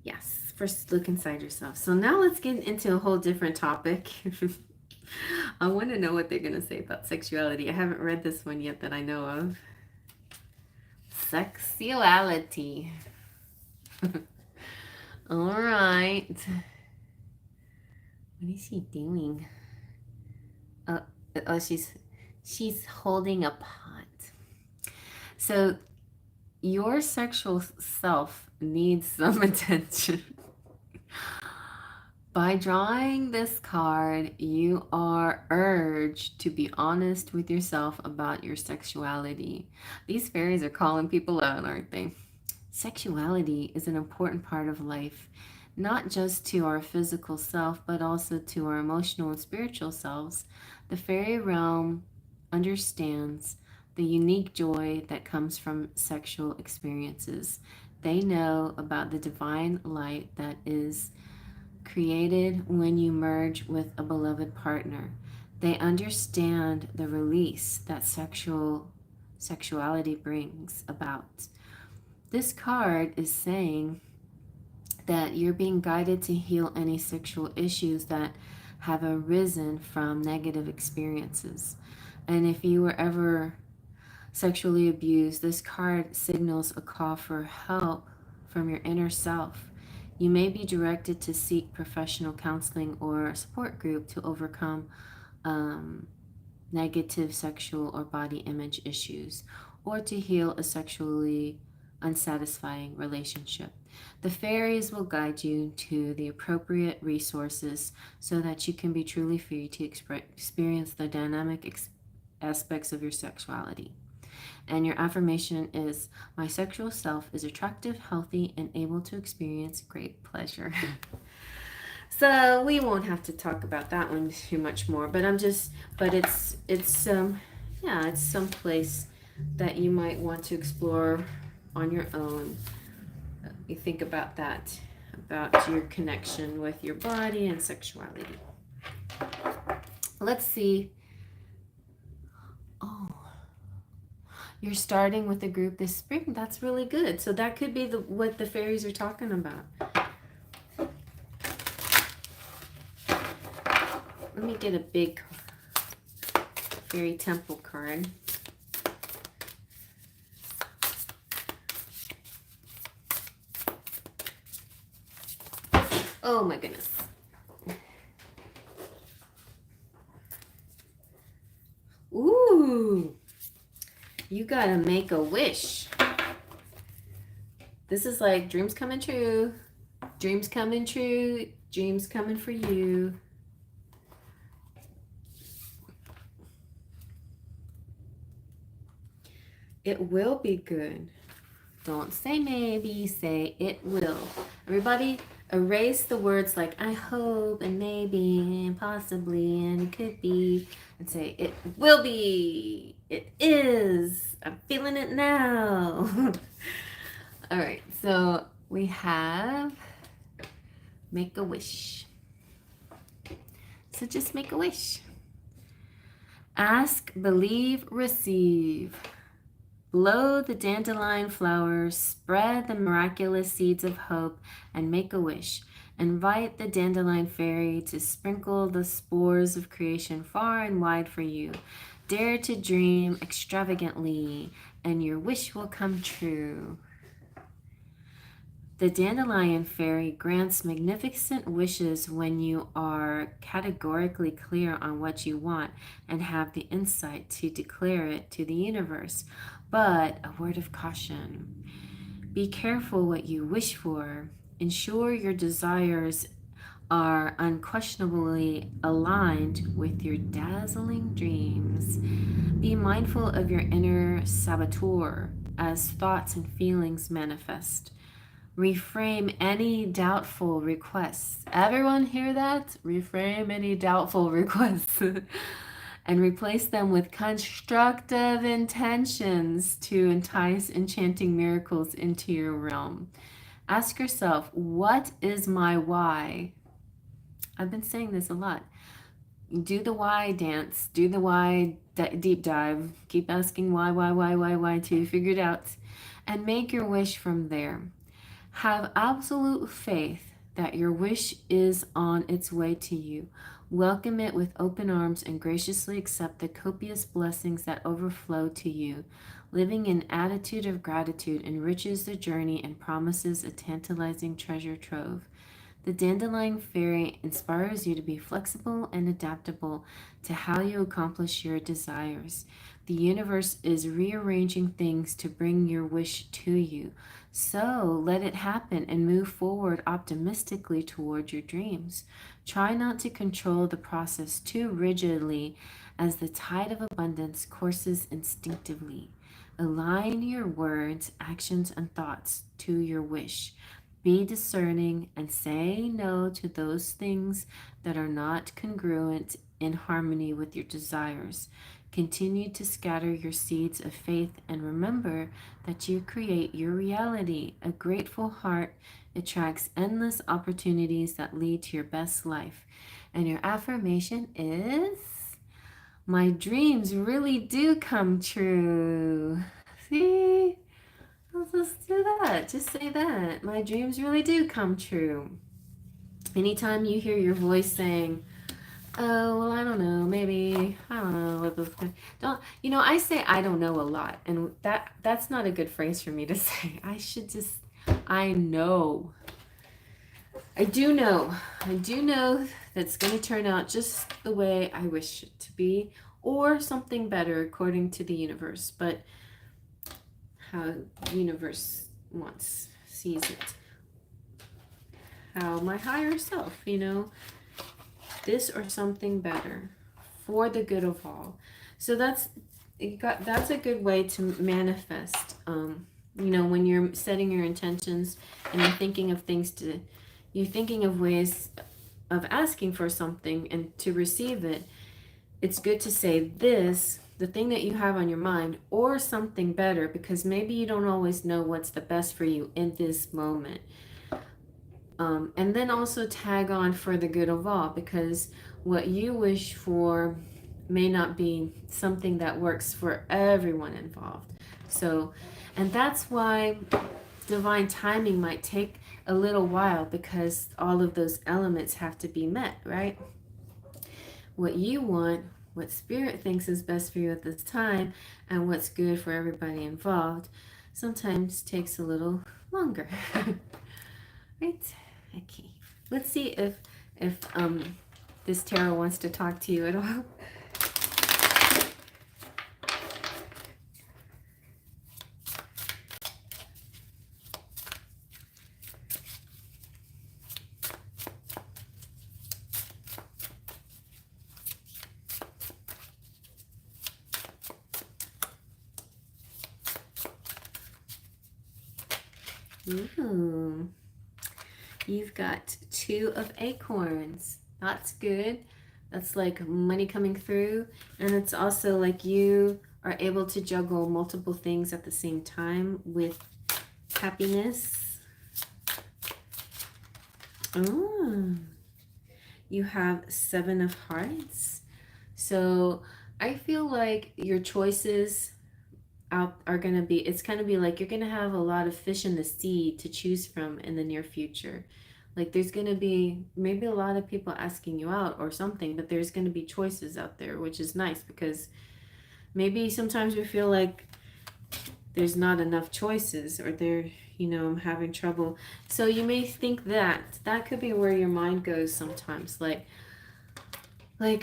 Yes. First, look inside yourself. So now let's get into a whole different topic. I want to know what they're going to say about sexuality. I haven't read this one yet that I know of. Sexuality. All right. What is she doing? Oh, she's holding a pot. So your sexual self needs some attention. By drawing this card, you are urged to be honest with yourself about your sexuality. These fairies are calling people out, aren't they? Sexuality is an important part of life, not just to our physical self, but also to our emotional and spiritual selves. The fairy realm understands the unique joy that comes from sexual experiences. They know about the divine light that is created when you merge with a beloved partner. They understand the release that sexuality brings about. This card is saying that you're being guided to heal any sexual issues that have arisen from negative experiences. And if you were ever sexually abused, this card signals a call for help from your inner self. You may be directed to seek professional counseling or a support group to overcome negative sexual or body image issues, or to heal a sexually unsatisfying relationship. The fairies will guide you to the appropriate resources so that you can be truly free to experience the dynamic aspects of your sexuality. And your affirmation is, my sexual self is attractive, healthy, and able to experience great pleasure. So we won't have to talk about that one too much more, but it's some place that you might want to explore on your own. You think about that, about your connection with your body and sexuality. Let's see. Oh, you're starting with a group this spring. That's really good. So that could be what the fairies are talking about. Let me get a big fairy temple card. Oh my goodness. Ooh. You gotta make a wish. This is like dreams coming true. Dreams coming true. Dreams coming for you. It will be good. Don't say maybe, say it will. Everybody erase the words like I hope and maybe and possibly and it could be and say it will be. It is. I'm feeling it now. All right, so we have make a wish. So just make a wish. Ask, believe, receive. Blow the dandelion flowers, spread the miraculous seeds of hope, and make a wish. Invite the dandelion fairy to sprinkle the spores of creation far and wide for you. Dare to dream extravagantly, and your wish will come true. The dandelion fairy grants magnificent wishes when you are categorically clear on what you want and have the insight to declare it to the universe. But a word of caution. Be careful what you wish for. Ensure your desires are unquestionably aligned with your dazzling dreams. Be mindful of your inner saboteur as thoughts and feelings manifest. Reframe any doubtful requests. Everyone hear that? Reframe any doubtful requests and replace them with constructive intentions to entice enchanting miracles into your realm. Ask yourself, what is my why? I've been saying this a lot. Do the why dance. Do the why deep dive. Keep asking why till you figure it out. And make your wish from there. Have absolute faith that your wish is on its way to you. Welcome it with open arms and graciously accept the copious blessings that overflow to you. Living an attitude of gratitude enriches the journey and promises a tantalizing treasure trove. The dandelion fairy inspires you to be flexible and adaptable to how you accomplish your desires. The universe is rearranging things to bring your wish to you. So let it happen and move forward optimistically toward your dreams. Try not to control the process too rigidly as the tide of abundance courses instinctively. Align your words, actions, and thoughts to your wish. Be discerning and say no to those things that are not congruent in harmony with your desires. Continue to scatter your seeds of faith and remember that you create your reality. A grateful heart attracts endless opportunities that lead to your best life. And your affirmation is, my dreams really do come true. See? Let's just do that. Just say that. My dreams really do come true. Anytime you hear your voice saying, oh, well, I don't know, maybe, I don't know what this don't, I say I don't know a lot, and that's not a good phrase for me to say. I should just, I know. I do know that's going to turn out just the way I wish it to be, or something better according to the universe, but how the universe sees it. How my higher self, this or something better for the good of all. So that's a good way to manifest. When you're setting your intentions and you're thinking of you're thinking of ways of asking for something and to receive it. It's good to say this, the thing that you have on your mind, or something better, because maybe you don't always know what's the best for you in this moment. And then also tag on for the good of all, because what you wish for may not be something that works for everyone involved. So, and that's why divine timing might take a little while, because all of those elements have to be met, right? What you want, what spirit thinks is best for you at this time, and what's good for everybody involved sometimes takes a little longer. Right? Okay. Let's see if this tarot wants to talk to you at all. Ooh. You've got 2 of acorns. That's good. That's like money coming through. And it's also like you are able to juggle multiple things at the same time with happiness. Oh, you have 7 of hearts. So I feel like your choices out are going to be, it's going to be like you're going to have a lot of fish in the sea to choose from in the near future. Like there's going to be maybe a lot of people asking you out or something, but there's going to be choices out there, which is nice because maybe sometimes we feel like there's not enough choices or I'm having trouble. So you may think that could be where your mind goes sometimes. Like I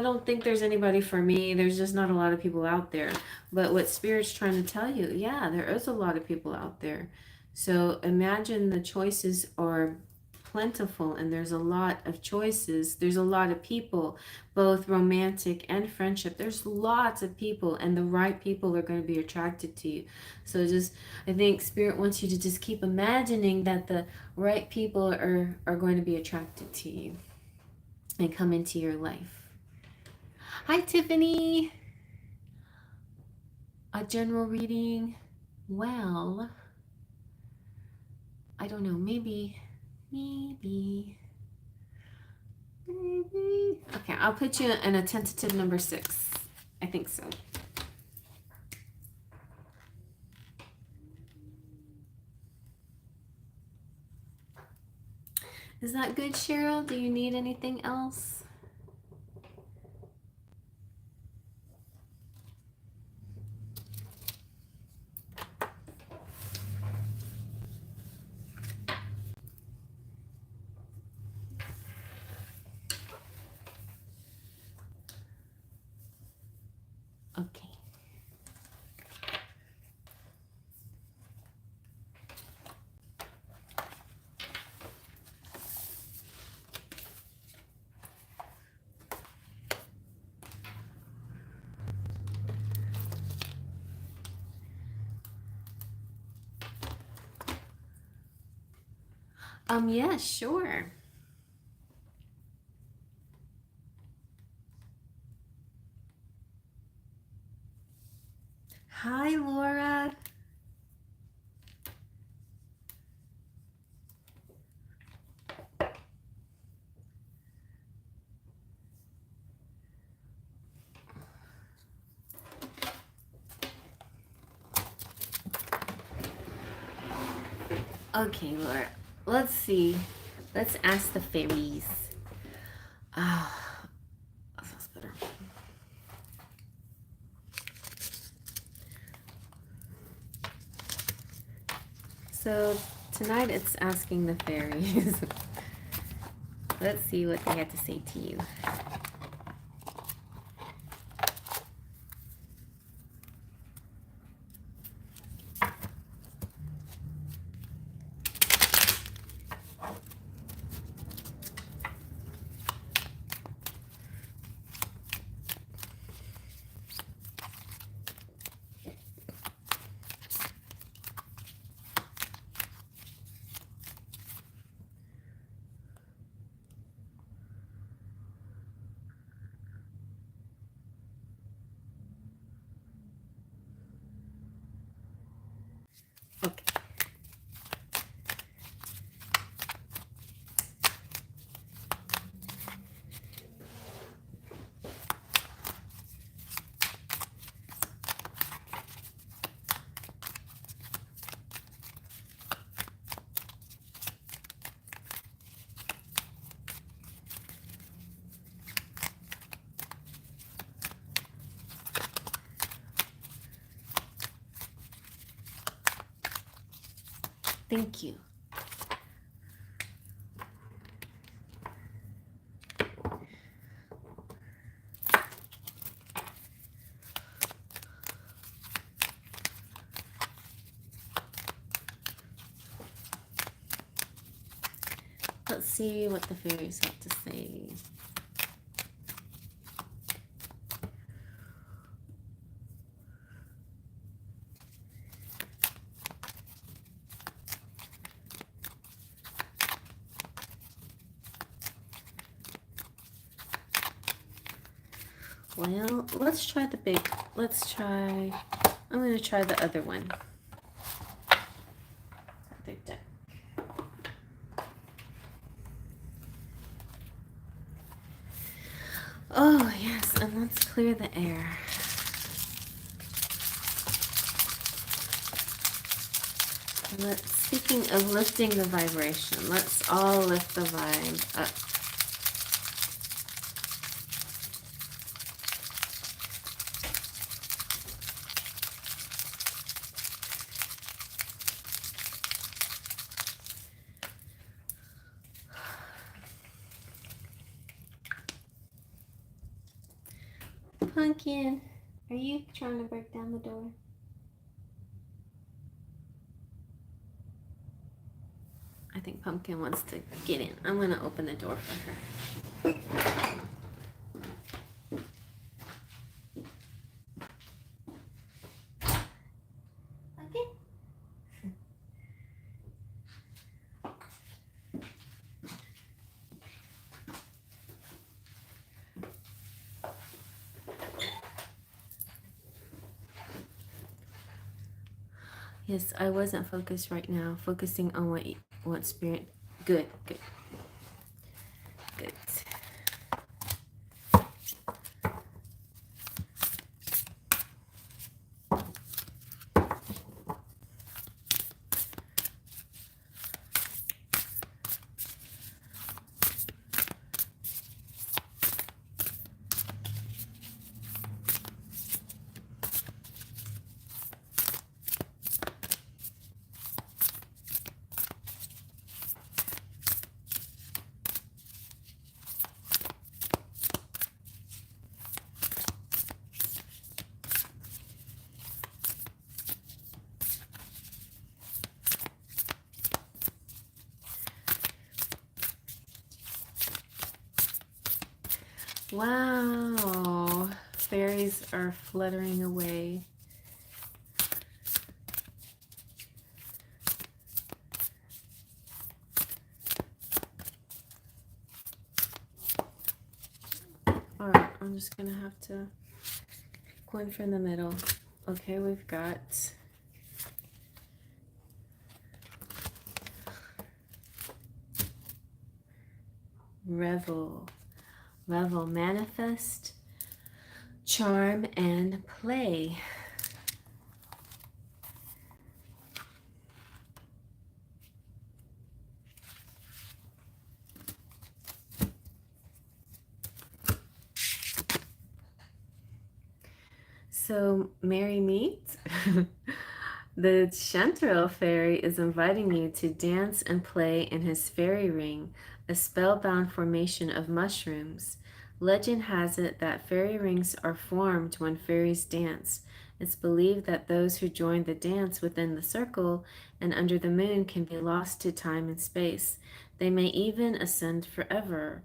don't think there's anybody for me. There's just not a lot of people out there. But what Spirit's trying to tell you, yeah, there is a lot of people out there. So imagine the choices are plentiful and there's a lot of choices. There's a lot of people, both romantic and friendship. There's lots of people and the right people are going to be attracted to you. So I think Spirit wants you to just keep imagining that the right people are going to be attracted to you and come into your life. Hi, Tiffany. A general reading. Well, I don't know. Maybe. Okay, I'll put you in a tentative number 6. I think so. Is that good, Cheryl? Do you need anything else? Okay. Yeah, sure. Hi, Laura. Okay, Laura. Let's see. Let's ask the fairies. Ah, that sounds better. So tonight it's asking the fairies. Let's see what they have to say to you. Okay. Thank you. Let's see what the fairies have to say. Well, let's try the big. I'm going to try the other one. Other deck. Oh, yes, and let's clear the air. Speaking of lifting the vibration, let's all lift the vibe up. Pumpkin, are you trying to break down the door? I think Pumpkin wants to get in. I'm going to open the door for her. Okay. Yes, I wasn't focused right now. Focusing on what spirit. Good, good, good. Wow, fairies are fluttering away. All right, I'm just gonna have to coin from the middle. Okay, we've got revel, manifest, charm, and play. So, merry meet. The Chanterelle fairy is inviting you to dance and play in his fairy ring, a spellbound formation of mushrooms. Legend has it that fairy rings are formed when fairies dance. It's believed that those who join the dance within the circle and under the moon can be lost to time and space. They may even ascend forever.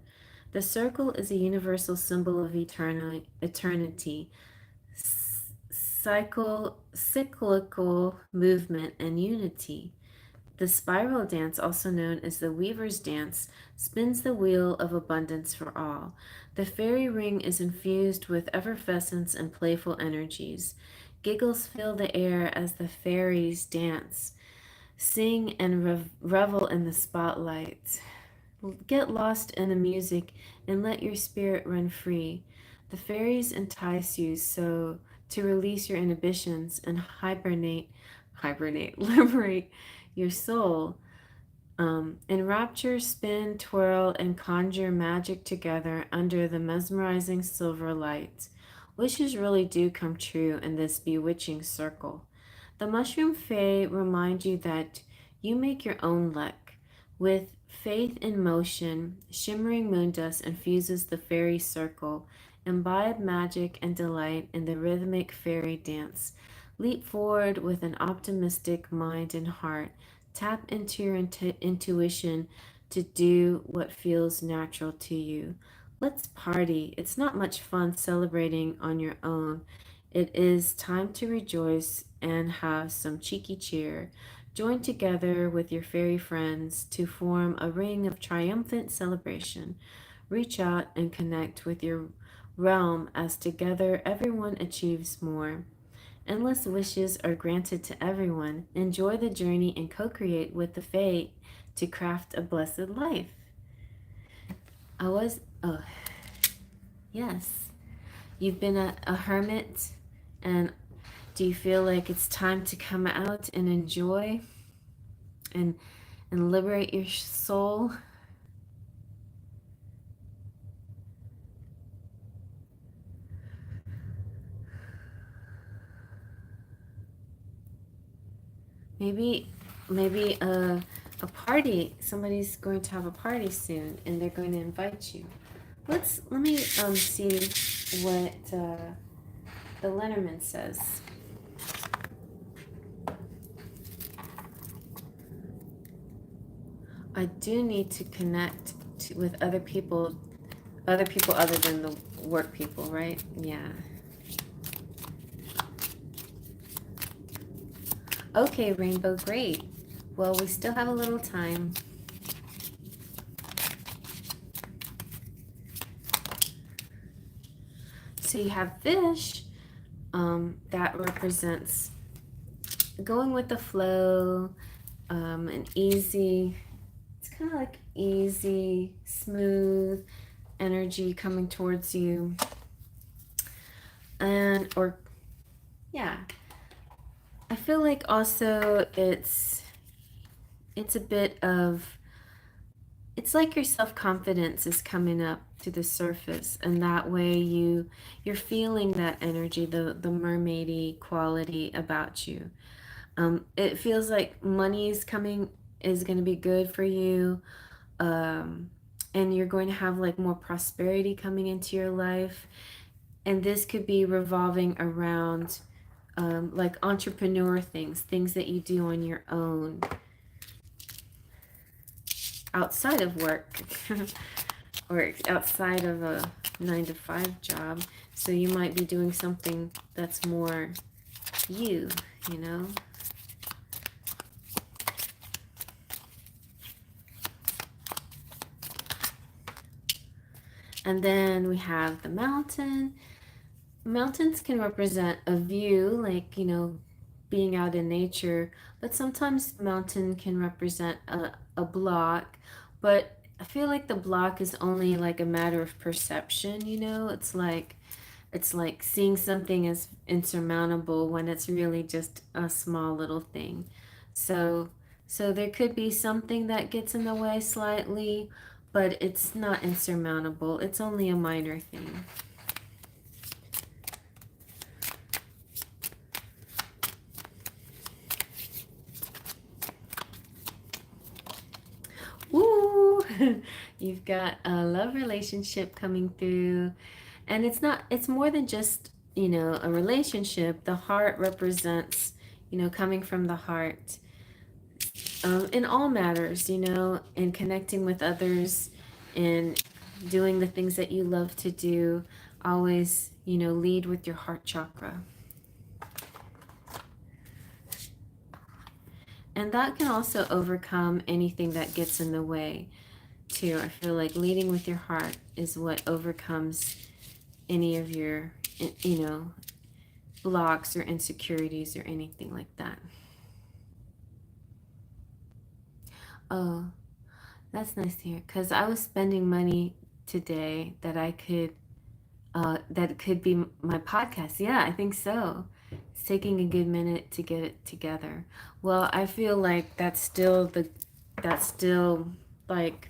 The circle is a universal symbol of eternity, cyclical movement, and unity. The spiral dance, also known as the Weaver's Dance, spins the wheel of abundance for all. The fairy ring is infused with effervescence and playful energies. Giggles fill the air as the fairies dance. Sing and revel in the spotlight. Get lost in the music and let your spirit run free. The fairies entice you so to release your inhibitions and liberate your soul. Enrapture, spin, twirl, and conjure magic together under the mesmerizing silver light. Wishes really do come true in this bewitching circle. The mushroom fae remind you that you make your own luck. With faith in motion, shimmering moon dust infuses the fairy circle. Imbibe magic and delight in the rhythmic fairy dance. Leap forward with an optimistic mind and heart. Tap into your intuition to do what feels natural to you. Let's party. It's not much fun celebrating on your own. It is time to rejoice and have some cheeky cheer. Join together with your fairy friends to form a ring of triumphant celebration. Reach out and connect with your realm, as together everyone achieves more. Endless wishes are granted to everyone. Enjoy the journey and co-create with the fate to craft a blessed life. Oh, yes. You've been a hermit, and do you feel like it's time to come out and enjoy and liberate your soul? Maybe a party. Somebody's going to have a party soon, and they're going to invite you. Let me see what the Lenormand says. I do need to connect with other people other than the work people, right? Yeah. Okay, Rainbow, great. Well, we still have a little time. So you have fish, that represents going with the flow, and easy. It's kind of like easy, smooth energy coming towards you. Yeah. I feel like also it's a bit of, it's like your self-confidence is coming up to the surface, and that way you're feeling that energy, the mermaidy quality about you. It feels like money is going to be good for you, and you're going to have like more prosperity coming into your life, and this could be revolving around like entrepreneur things that you do on your own outside of work or outside of a 9-to-5 job. So you might be doing something that's more you know. And then we have the mountain. Mountains can represent a view, like, being out in nature, but sometimes mountain can represent a block. But I feel like the block is only like a matter of perception, it's like seeing something as insurmountable when it's really just a small little thing. So there could be something that gets in the way slightly, but it's not insurmountable. It's only a minor thing. Ooh, you've got a love relationship coming through. And it's more than just, a relationship. The heart represents, coming from the heart, in all matters, and connecting with others and doing the things that you love to do. Always, lead with your heart chakra. And that can also overcome anything that gets in the way, too. I feel like leading with your heart is what overcomes any of your, blocks or insecurities or anything like that. Oh, that's nice to hear. Because I was spending money today that could be my podcast. Yeah, I think so. It's taking a good minute to get it together. Well, I feel like that's still like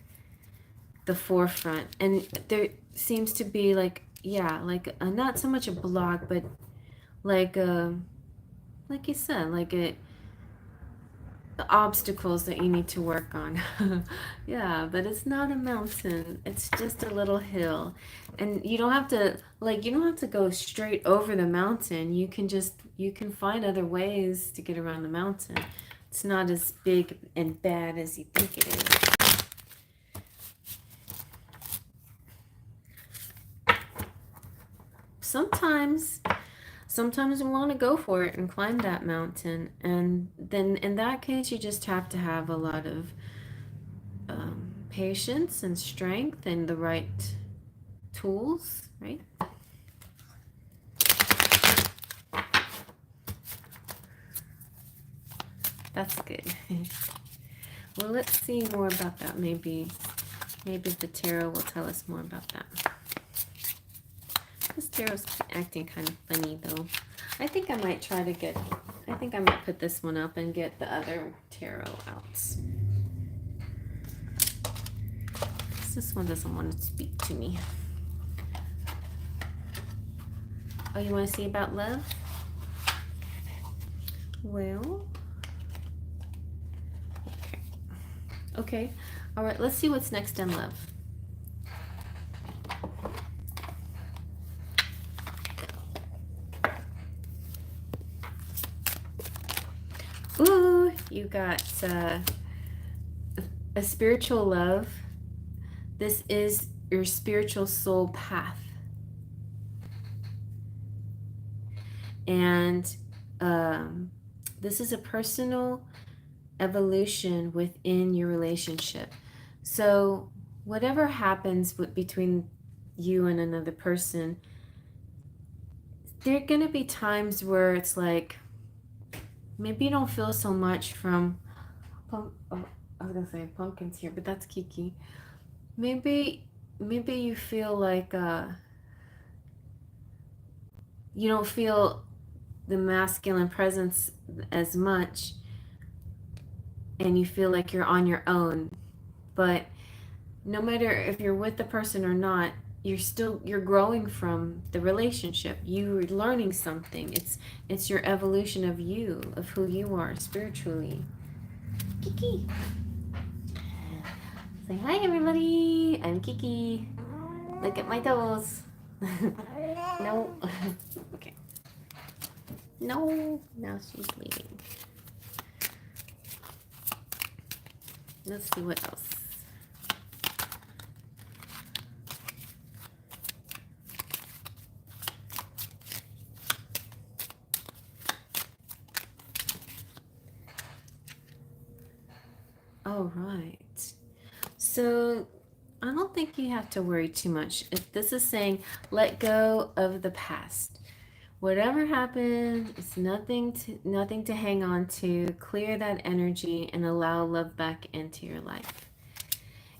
the forefront, and there seems to be like, yeah, like not so much a block, but like like you said, like the obstacles that you need to work on. Yeah, but it's not a mountain. It's just a little hill. And you don't have to go straight over the mountain. You can find other ways to get around the mountain. It's not as big and bad as you think it is. Sometimes we want to go for it and climb that mountain, and then in that case you just have to have a lot of patience and strength and the right tools, right? That's good. Well, let's see more about that. Maybe the tarot will tell us more about that. This tarot's acting kind of funny, though. I think I might put this one up and get the other tarot out. This one doesn't want to speak to me. Oh, you want to see about love? Well, okay. All right, let's see what's next in love. Ooh, you got a spiritual love. This is your spiritual soul path. And this is a personal evolution within your relationship. So whatever happens between you and another person, there are going to be times where it's like, maybe you don't feel so much from, oh, I was going to say Pumpkin's here, but that's Kiki. Maybe you feel like you don't feel the masculine presence as much, and you feel like you're on your own. But no matter if you're with the person or not, you're growing from the relationship. You're learning something. It's your evolution of you, of who you are spiritually. Kiki. Say hi, everybody. I'm Kiki. Look at my toes. No. Okay. No. Now she's leaving. Let's see what else. All right. So I don't think you have to worry too much. If this is saying let go of the past. Whatever happened, it's nothing to hang on to. Clear that energy and allow love back into your life.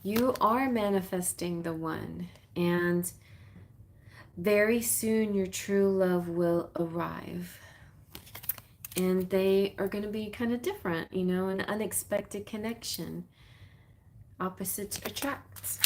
You are manifesting the one, and very soon your true love will arrive. And they are going to be kind of different, you know, an unexpected connection. Opposites attract.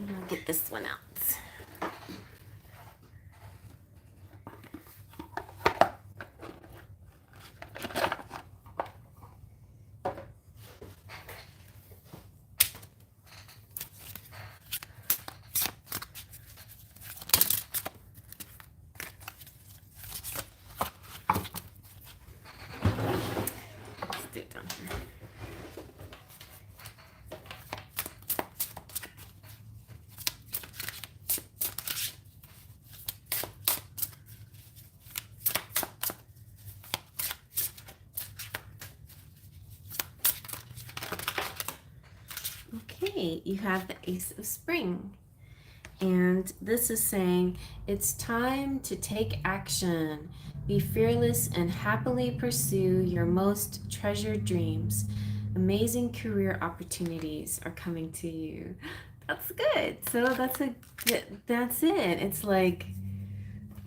I'll get this one out. Let's do it down here. Okay, you have the Ace of Spring. And this is saying it's time to take action. Be fearless and happily pursue your most treasured dreams. Amazing career opportunities are coming to you. That's good. So that's it. It's like,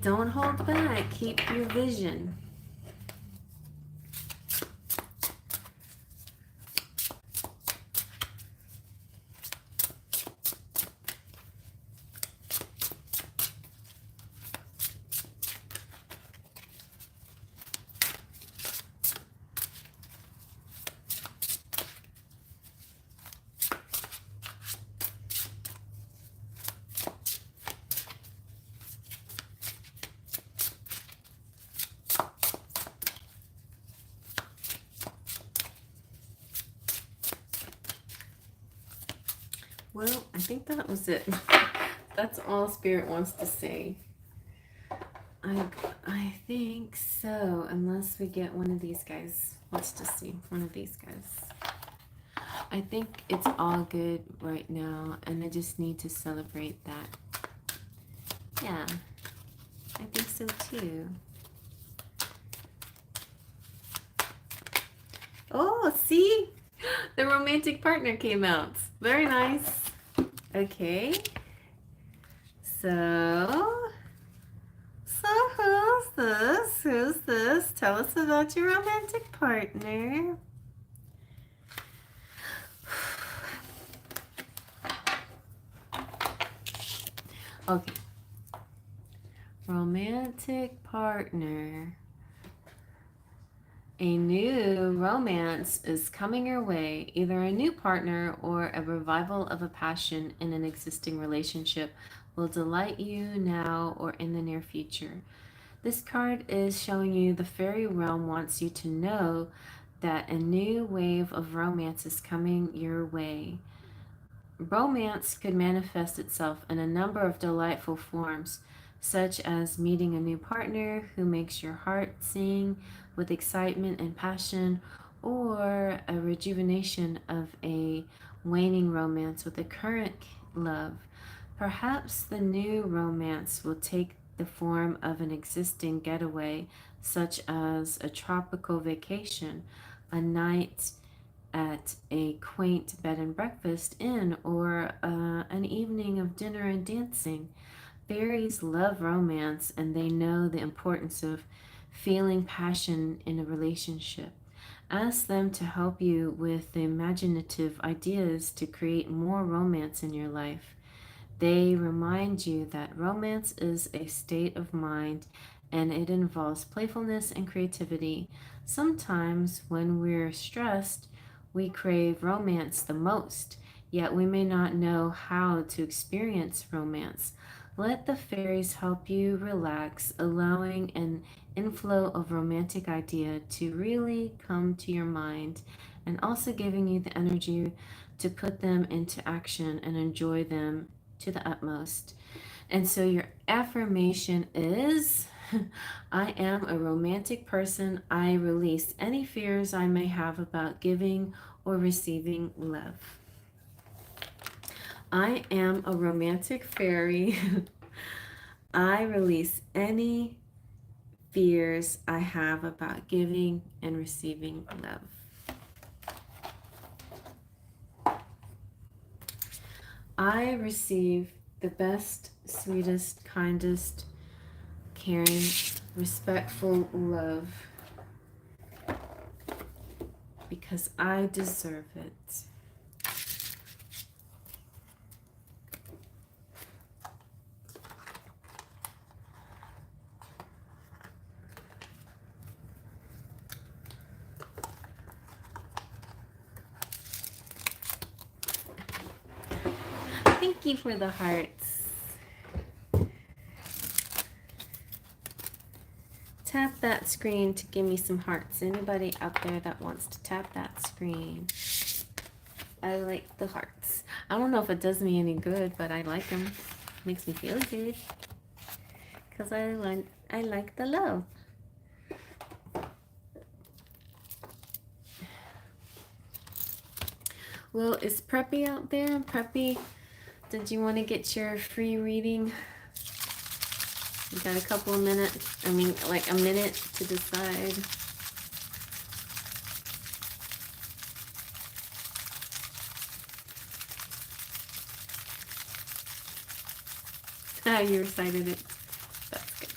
don't hold back. Keep your vision. think that was it. That's all Spirit wants to say. I think so, unless we get one of these guys. Let's just see. One of these guys. I think it's all good right now, and I just need to celebrate that. Yeah, I think so too. Oh, see? The romantic partner came out. Very nice. Okay. So who's this? Who's this? Tell us about your romantic partner. Okay. Romantic partner. A new romance is coming your way, either a new partner or a revival of a passion in an existing relationship will delight you now or in the near future. This card is showing you the fairy realm wants you to know that a new wave of romance is coming your way. Romance could manifest itself in a number of delightful forms, such as meeting a new partner who makes your heart sing with excitement and passion, or a rejuvenation of a waning romance with a current love. Perhaps the new romance will take the form of an existing getaway, such as a tropical vacation, a night at a quaint bed and breakfast inn, or an evening of dinner and dancing. Fairies love romance, and they know the importance of feeling passion in a relationship. Ask them to help you with the imaginative ideas to create more romance in your life. They remind you that romance is a state of mind and it involves playfulness and creativity. Sometimes, when we're stressed, we crave romance the most, yet we may not know how to experience romance. Let the fairies help you relax, allowing an inflow of romantic idea to really come to your mind, and also giving you the energy to put them into action and enjoy them to the utmost. And so your affirmation is I am a romantic person. I release any fears I may have about giving or receiving love. I am a romantic fairy. I release any fears I have about giving and receiving love. I receive the best, sweetest, kindest, caring, respectful love because I deserve it. Thank you for the hearts. Tap that screen to give me some hearts. Anybody out there that wants to tap that screen? I like the hearts. I don't know if it does me any good, but I like them. Makes me feel good. Because I like the love. Well, is Preppy out there? Preppy, did you want to get your free reading? You got a couple of minutes. I mean, like a minute to decide. Ah, you recited it. That's good.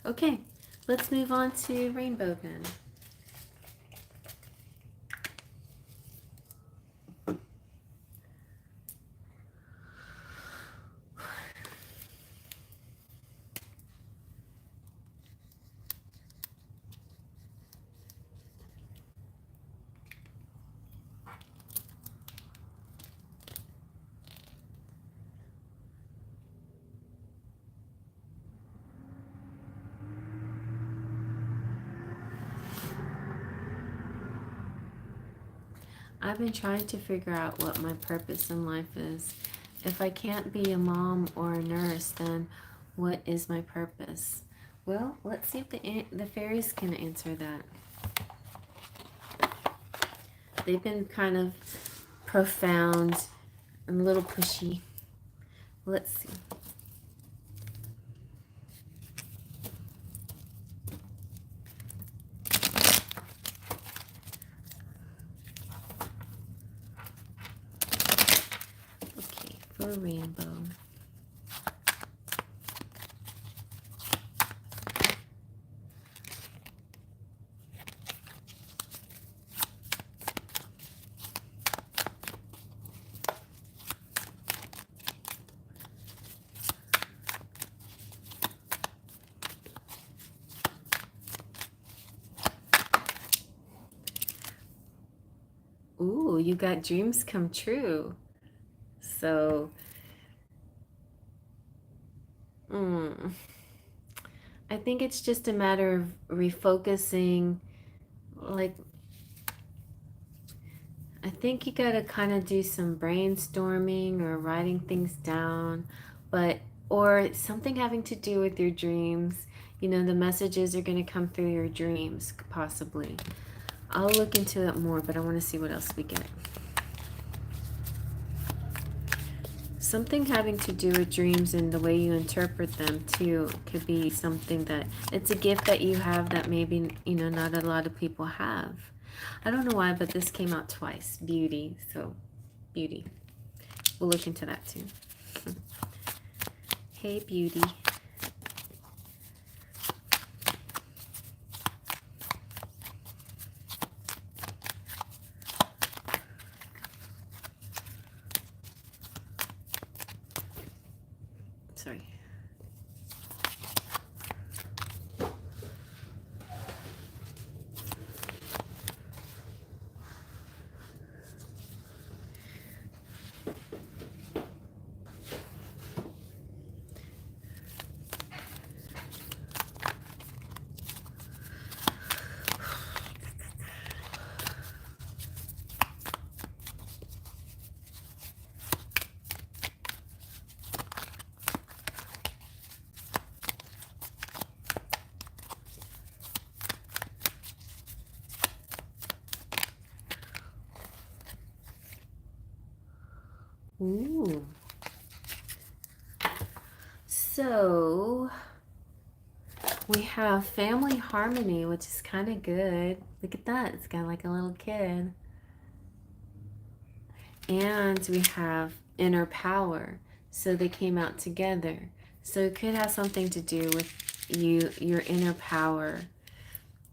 Okay, let's move on to Rainbow then. I've been trying to figure out what my purpose in life is. If I can't be a mom or a nurse, then what is my purpose? Well, let's see if the fairies can answer that. They've been kind of profound and a little pushy. Let's see. Okay, for rainbow. Ooh, you got dreams come true. So, I think it's just a matter of refocusing. Like, I think you gotta kind of do some brainstorming or writing things down, but, or something having to do with your dreams. You know, the messages are gonna come through your dreams, possibly. I'll look into it more, but I want to see what else we get. Something having to do with dreams and the way you interpret them too could be something that it's a gift that you have that maybe, you know, not a lot of people have. I don't know why, but this came out twice. Beauty. So, beauty. We'll look into that too. Hey, beauty. Sorry. Ooh. So we have family harmony, which is kind of good. Look at that. It's got like a little kid. And we have inner power. So they came out together. So it could have something to do with your inner power.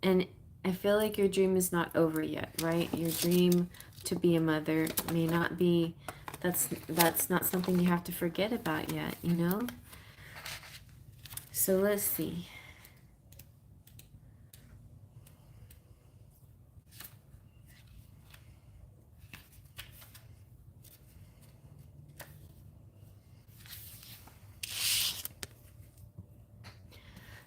And I feel like your dream is not over yet, right? Your dream to be a mother may not be, that's not something you have to forget about yet, you know? So let's see.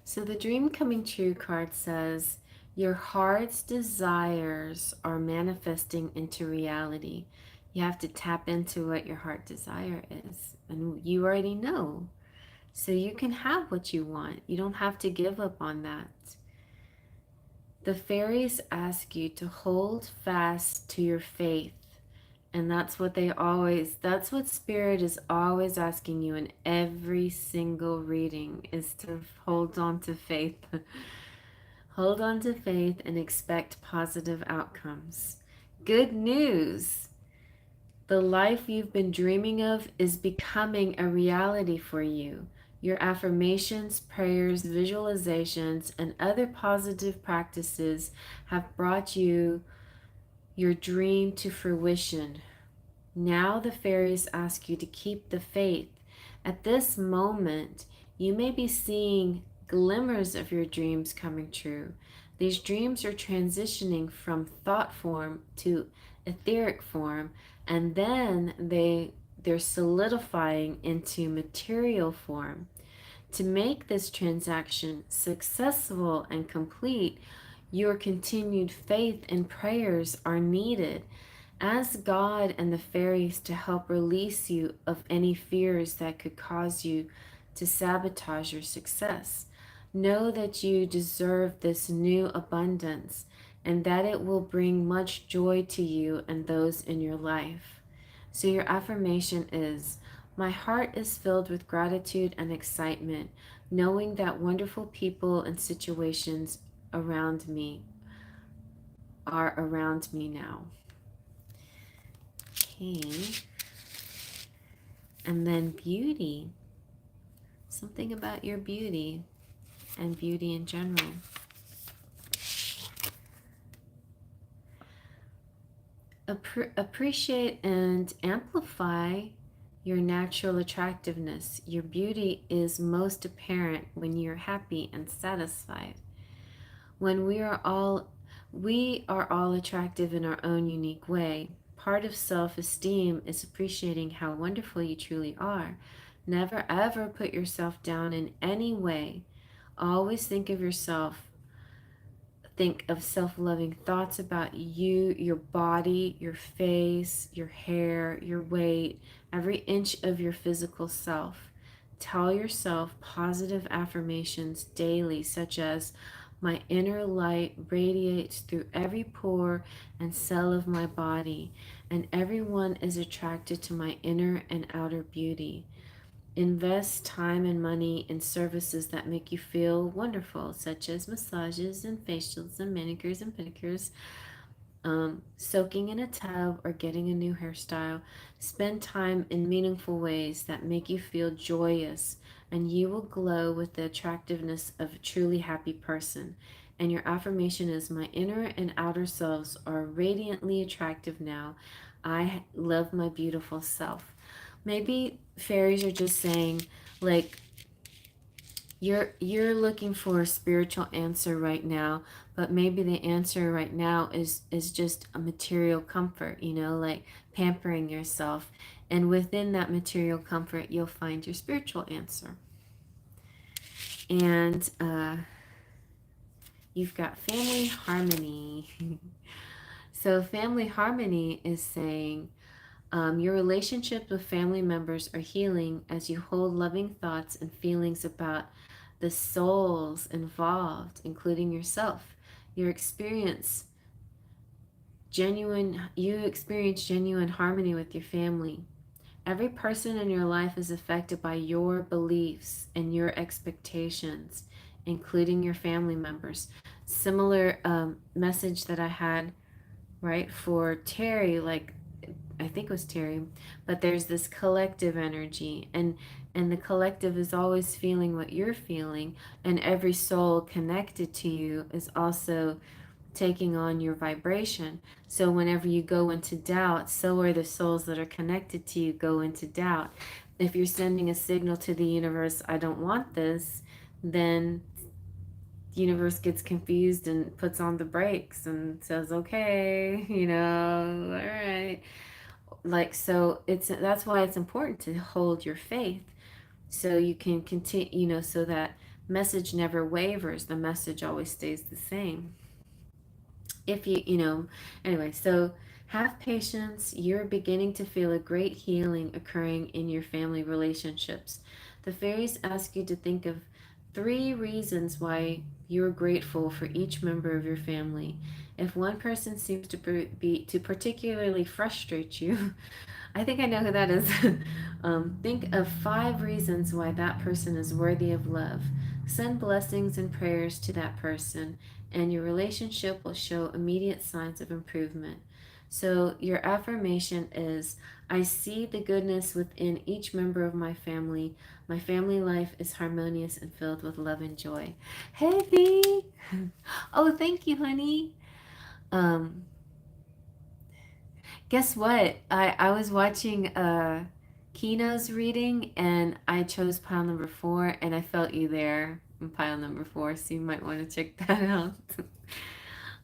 So the dream coming true card says, your heart's desires are manifesting into reality. You have to tap into what your heart desire is. And you already know. So you can have what you want. You don't have to give up on that. The fairies ask you to hold fast to your faith. And that's what that's what Spirit is always asking you in every single reading, is to hold on to faith. Hold on to faith and expect positive outcomes. Good news! The life you've been dreaming of is becoming a reality for you. Your affirmations, prayers, visualizations, and other positive practices have brought your dream to fruition. Now the fairies ask you to keep the faith. At this moment, you may be seeing glimmers of your dreams coming true. These dreams are transitioning from thought form to etheric form, and then they're solidifying into material form. To make this transaction successful and complete, your continued faith and prayers are needed. Ask God and the fairies to help release you of any fears that could cause you to sabotage your success. Know that you deserve this new abundance and that it will bring much joy to you and those in your life. So, your affirmation is: my heart is filled with gratitude and excitement, knowing that wonderful people and situations around me are around me now. Okay. And then beauty. Something about your beauty and beauty in general. Appreciate and amplify your natural attractiveness. Your beauty is most apparent when you're happy and satisfied. When we are all attractive in our own unique way. Part of self-esteem is appreciating how wonderful you truly are. Never ever put yourself down in any way. Always think of self-loving thoughts about you, your body, your face, your hair, your weight, every inch of your physical self. Tell yourself positive affirmations daily, such as: my inner light radiates through every pore and cell of my body, and everyone is attracted to my inner and outer beauty. Invest time and money in services that make you feel wonderful, such as massages and facials and manicures and pedicures, soaking in a tub, or getting a new hairstyle. Spend time in meaningful ways that make you feel joyous, and you will glow with the attractiveness of a truly happy person. And your affirmation is: my inner and outer selves are radiantly attractive now. I love my beautiful self. Maybe fairies are just saying, like, you're looking for a spiritual answer right now, but maybe the answer right now is just a material comfort, like pampering yourself. And within that material comfort, you'll find your spiritual answer. And you've got family harmony. So family harmony is saying, your relationships with family members are healing as you hold loving thoughts and feelings about the souls involved, including yourself. You experience genuine harmony with your family. Every person in your life is affected by your beliefs and your expectations, including your family members. Similar message that I had, right, for Terry, like, I think it was Terry, but there's this collective energy, and the collective is always feeling what you're feeling, and every soul connected to you is also taking on your vibration. So whenever you go into doubt, so are the souls that are connected to you go into doubt. If you're sending a signal to the universe, I don't want this, then the universe gets confused and puts on the brakes and says, okay, all right. Like, so that's why it's important to hold your faith, so you can continue, so that message never wavers. The message always stays the same. If anyway, so have patience. You're beginning to feel a great healing occurring in your family relationships. The fairies ask you to think of 3 reasons why you're grateful for each member of your family. If one person seems to particularly frustrate you, I think I know who that is. Think of 5 reasons why that person is worthy of love. Send blessings and prayers to that person, and your relationship will show immediate signs of improvement. So your affirmation is: I see the goodness within each member of my family. My family life is harmonious and filled with love and joy. Hey, V. Oh, thank you, honey. Guess what? I was watching Kino's reading, and I chose pile number 4, and I felt you there in pile number 4, so you might want to check that out.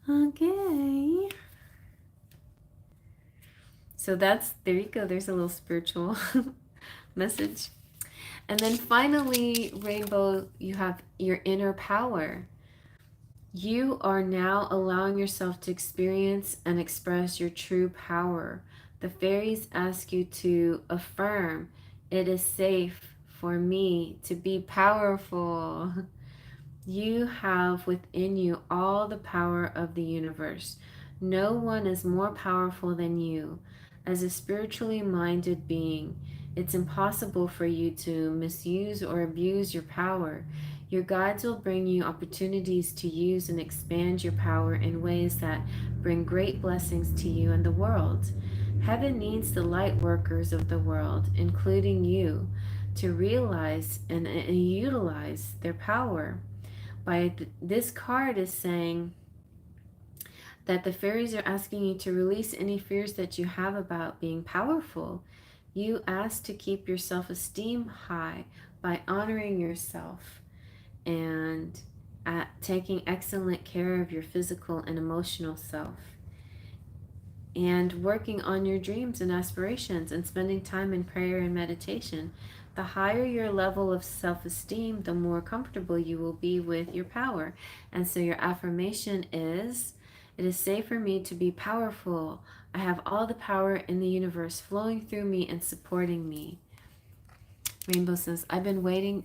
Okay. So there you go. There's a little spiritual message. And then finally, Rainbow, you have your inner power. You are now allowing yourself to experience and express your true power. The fairies ask you to affirm it is safe for me to be powerful. You have within you all the power of the universe. No one is more powerful than you. As a spiritually minded being, it's impossible for you to misuse or abuse your power. Your guides will bring you opportunities to use and expand your power in ways that bring great blessings to you and the world. Heaven needs the light workers of the world, including you, to realize and utilize their power. This card is saying that the fairies are asking you to release any fears that you have about being powerful. You ask to keep your self-esteem high by honoring yourself and taking excellent care of your physical and emotional self, and working on your dreams and aspirations and spending time in prayer and meditation. The higher your level of self esteem, the more comfortable you will be with your power. And so your affirmation is: it is safe for me to be powerful. I have all the power in the universe flowing through me and supporting me. Rainbow says, I've been wanting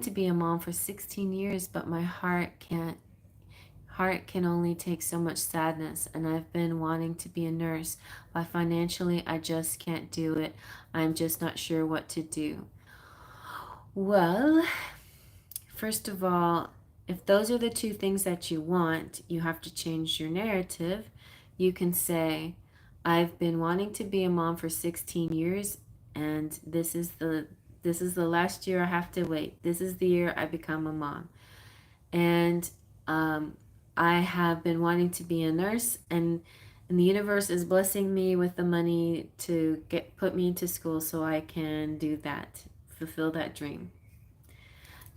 to be a mom for 16 years, but my heart can only take so much sadness, and I've been wanting to be a nurse, but financially I just can't do it. I'm just not sure what to do. Well, first of all, if those are the two things that you want, you have to change your narrative. You can say, I've been wanting to be a mom for 16 years, and this is the last year I have to wait. This is the year I become a mom. And I have been wanting to be a nurse, and the universe is blessing me with the money to put me into school so I can do that, fulfill that dream.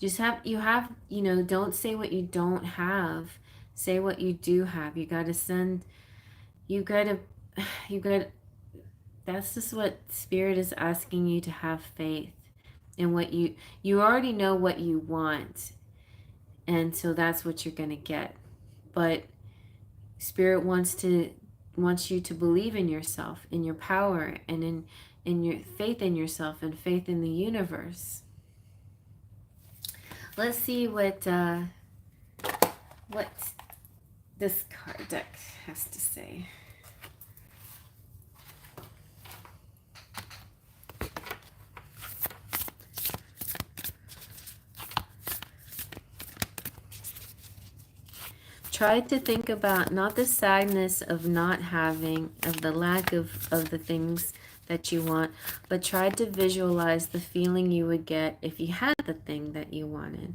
Don't say what you don't have. Say what you do have. You gotta, you gotta, that's just what Spirit is asking you, to have faith in what you already know what you want. And so that's what you're gonna get. But Spirit wants you to believe in yourself, in your power, and in your faith in yourself and faith in the universe. Let's see what this card deck has to say. Try to think about not the sadness of not having, of the lack of the things that you want, but try to visualize the feeling you would get if you had the thing that you wanted.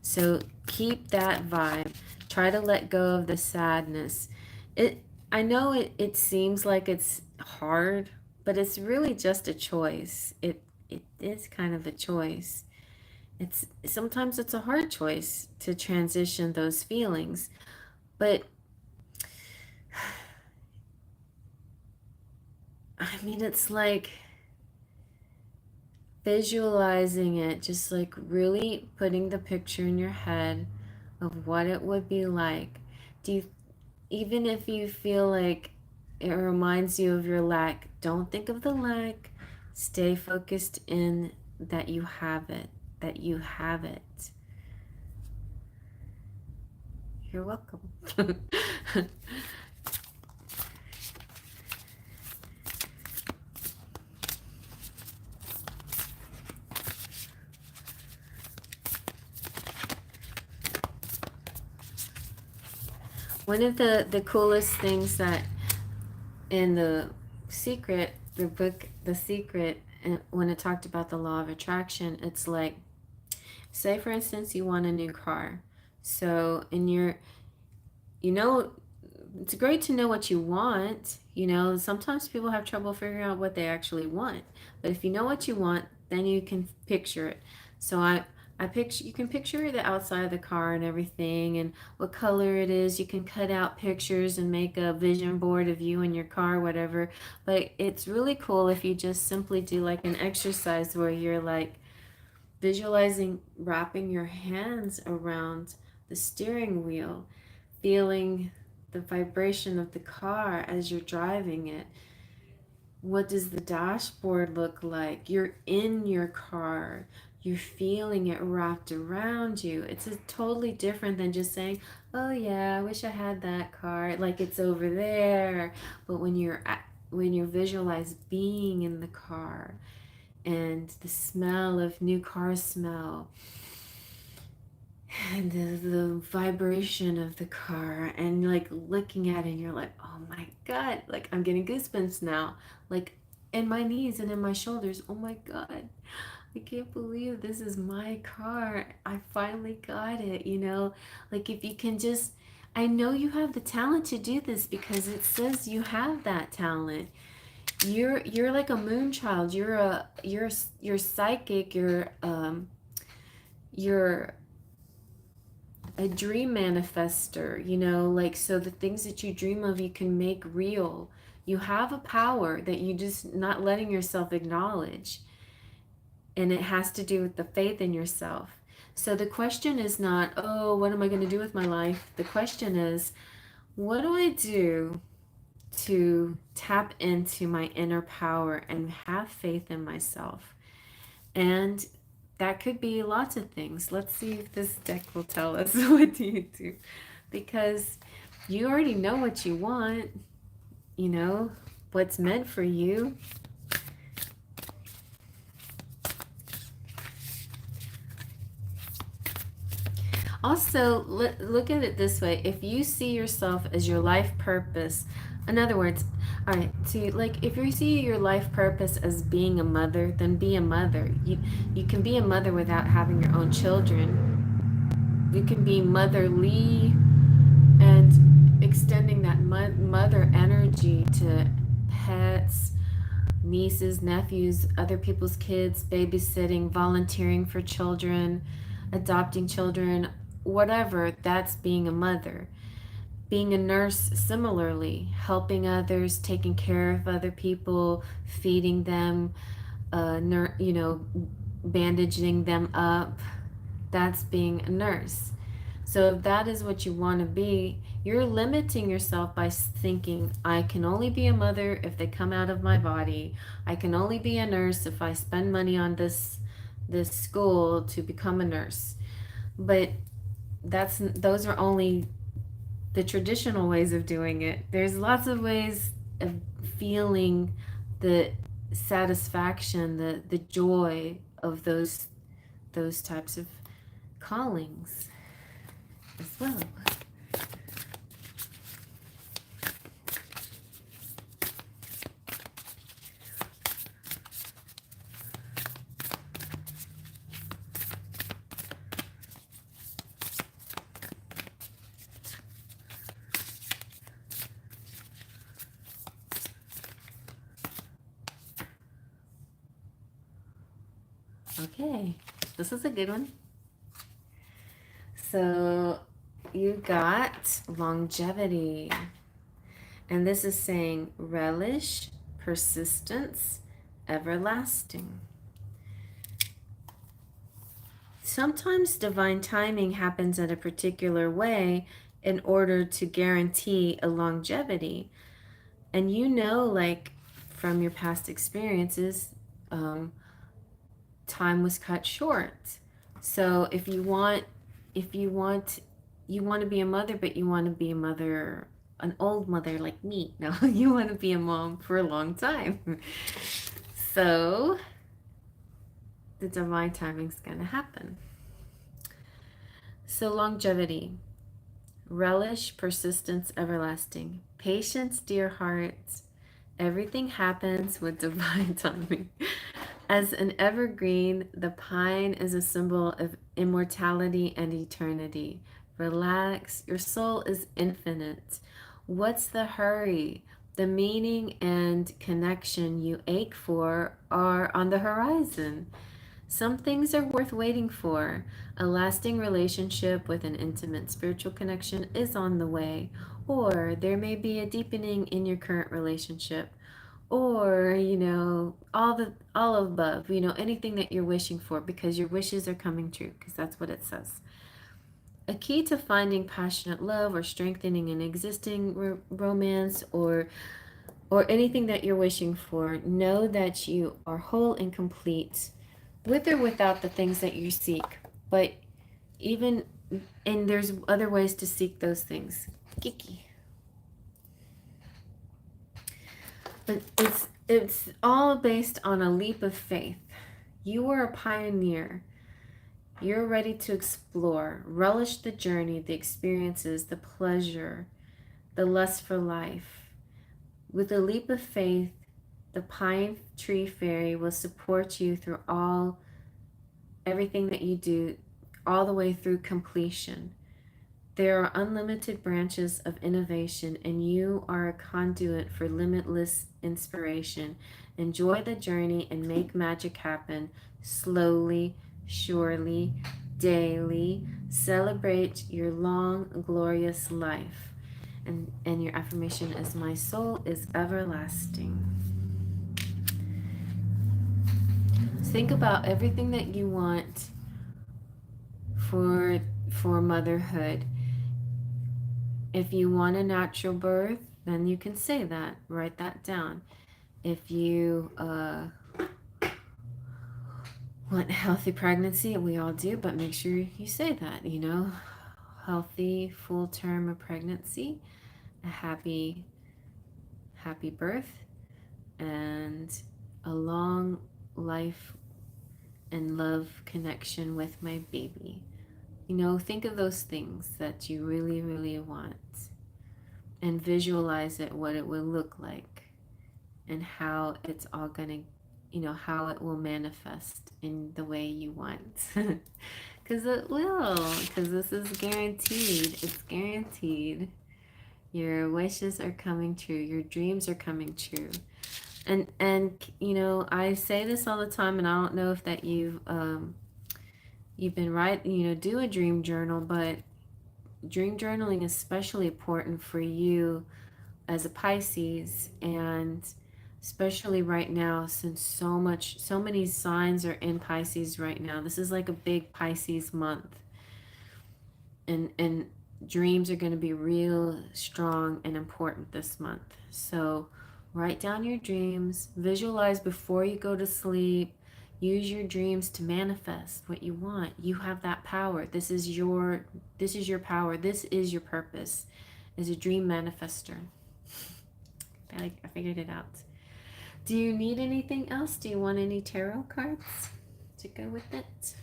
So keep that vibe. Try to let go of the sadness. I know it seems like it's hard, but it's really just a choice. It is kind of a choice. Sometimes it's a hard choice to transition those feelings. But, I mean, it's like visualizing it, just like really putting the picture in your head of what it would be like. Even if you feel like it reminds you of your lack, don't think of the lack. Stay focused in that you have it, that you have it. You're welcome. One of the coolest things that in the book The Secret, and when it talked about the law of attraction, it's like, say for instance you want a new car. So it's great to know what you want. Sometimes people have trouble figuring out what they actually want. But if you know what you want, then you can picture it. So you can picture the outside of the car and everything, and what color it is. You can cut out pictures and make a vision board of you and your car, whatever. But it's really cool if you just simply do like an exercise where you're like visualizing wrapping your hands around the steering wheel, feeling the vibration of the car as you're driving it. What does the dashboard look like? You're in your car. You're feeling it wrapped around you. It's a totally different than just saying, "Oh yeah, I wish I had that car." Like it's over there. But when you visualize being in the car and the smell of new car smell and the vibration of the car and like looking at it and you're like, oh my god, like I'm getting goosebumps now, like in my knees and in my shoulders. Oh my god, I can't believe this is my car. I finally got it, you know? Like if you can just, I know you have the talent to do this because it says you have that talent. You're like a moon child. You're psychic. You're a dream manifester, you know, like so the things that you dream of you can make real. You have a power that you just not letting yourself acknowledge, and it has to do with the faith in yourself. So the question is not, oh, what am I going to do with my life? The question is, what do I do to tap into my inner power and have faith in myself? And that could be lots of things. Let's see if this deck will tell us what do you do. Because you already know what you want, you know, what's meant for you. Also, look at it this way. If you see yourself as your life purpose, in other words, all right, to like if you see your life purpose as being a mother, then be a mother. You can be a mother without having your own children. You can be motherly and extending that mother energy to pets, nieces, nephews, other people's kids, babysitting, volunteering for children, adopting children, whatever. That's being a mother. Being a nurse, similarly, helping others, taking care of other people, feeding them, you know, bandaging them up. That's being a nurse. So if that is what you want to be, you're limiting yourself by thinking, I can only be a mother if they come out of my body. I can only be a nurse if I spend money on this school to become a nurse. But those are only the traditional ways of doing it. There's lots of ways of feeling the satisfaction, the joy of those types of callings as well. Okay, this is a good one. So you got longevity. And this is saying relish, persistence, everlasting. Sometimes divine timing happens in a particular way in order to guarantee a longevity. And you know, like from your past experiences, time was cut short. So you want to be a mother, but you want to be a mother, an old mother like me. No, you want to be a mom for a long time. So the divine timing's going to happen. So longevity, relish, persistence, everlasting, patience, dear hearts. Everything happens with divine timing. As an evergreen, the pine is a symbol of immortality and eternity. Relax, your soul is infinite. What's the hurry? The meaning and connection you ache for are on the horizon. Some things are worth waiting for. A lasting relationship with an intimate spiritual connection is on the way, or there may be a deepening in your current relationship, or you know, all above, you know, anything that you're wishing for, because your wishes are coming true, because that's what it says. a key to finding passionate love or strengthening an existing romance or anything that you're wishing for. Know that you are whole and complete with or without the things that you seek. But even, and there's other ways to seek those things. Kiki. But it's all based on a leap of faith. You are a pioneer. You're ready to explore, relish the journey, the experiences, the pleasure, the lust for life. With a leap of faith, the pine tree fairy will support you through everything that you do, all the way through completion. There are unlimited branches of innovation, and you are a conduit for limitless inspiration. Enjoy the journey and make magic happen slowly, surely, daily. Celebrate your long, glorious life. And your affirmation is, my soul is everlasting. Think about everything that you want for motherhood. If you want a natural birth, then you can say that. Write that down. If you want a healthy pregnancy, we all do, but make sure you say that, healthy full term of pregnancy, a happy birth, and a long life and love connection with my baby. Think of those things that you really, really want and visualize it, what it will look like and how it's all gonna, how it will manifest in the way you want. Because it will, because this is guaranteed. It's guaranteed. Your wishes are coming true. Your dreams are coming true. And I say this all the time, and I don't know if that you've been do a dream journal, but dream journaling is especially important for you as a Pisces, and especially right now, since so many signs are in Pisces right now. This is like a big Pisces month, and dreams are going to be real strong and important this month. So write down your dreams, visualize before you go to sleep. Use your dreams to manifest what you want. You have that power. This is your power. This is your purpose as a dream manifester. I figured it out. Do you need anything else? Do you want any tarot cards to go with it?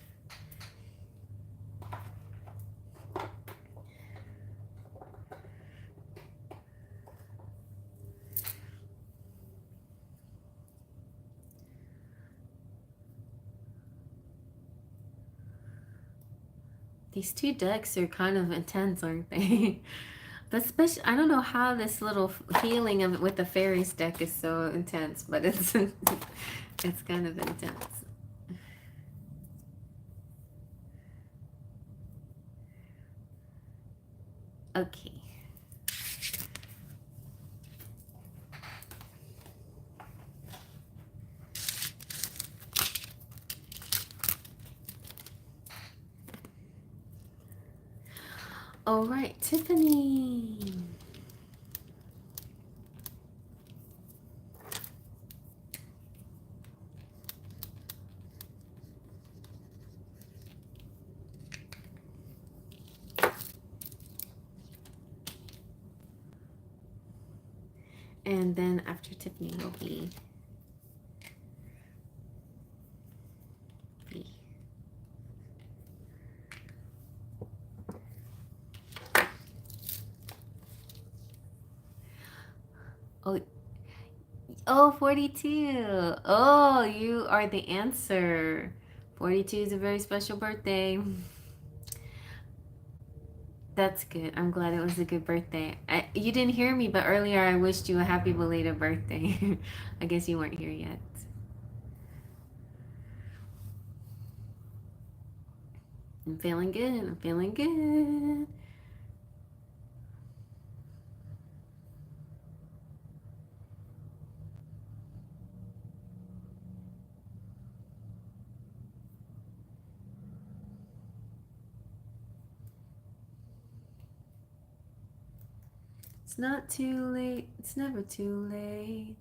These two decks are kind of intense, aren't they? But especially, I don't know how this little healing of it with the fairies deck is so intense, but it's it's kind of intense. Okay. All right, Tiffany. And then after Tiffany will be B. Oh, 42. Oh, you are the answer. 42 is a very special birthday. That's good. I'm glad it was a good birthday. You didn't hear me, but earlier I wished you a happy belated birthday. I guess you weren't here yet. I'm feeling good. I'm feeling good. It's not too late. It's never too late.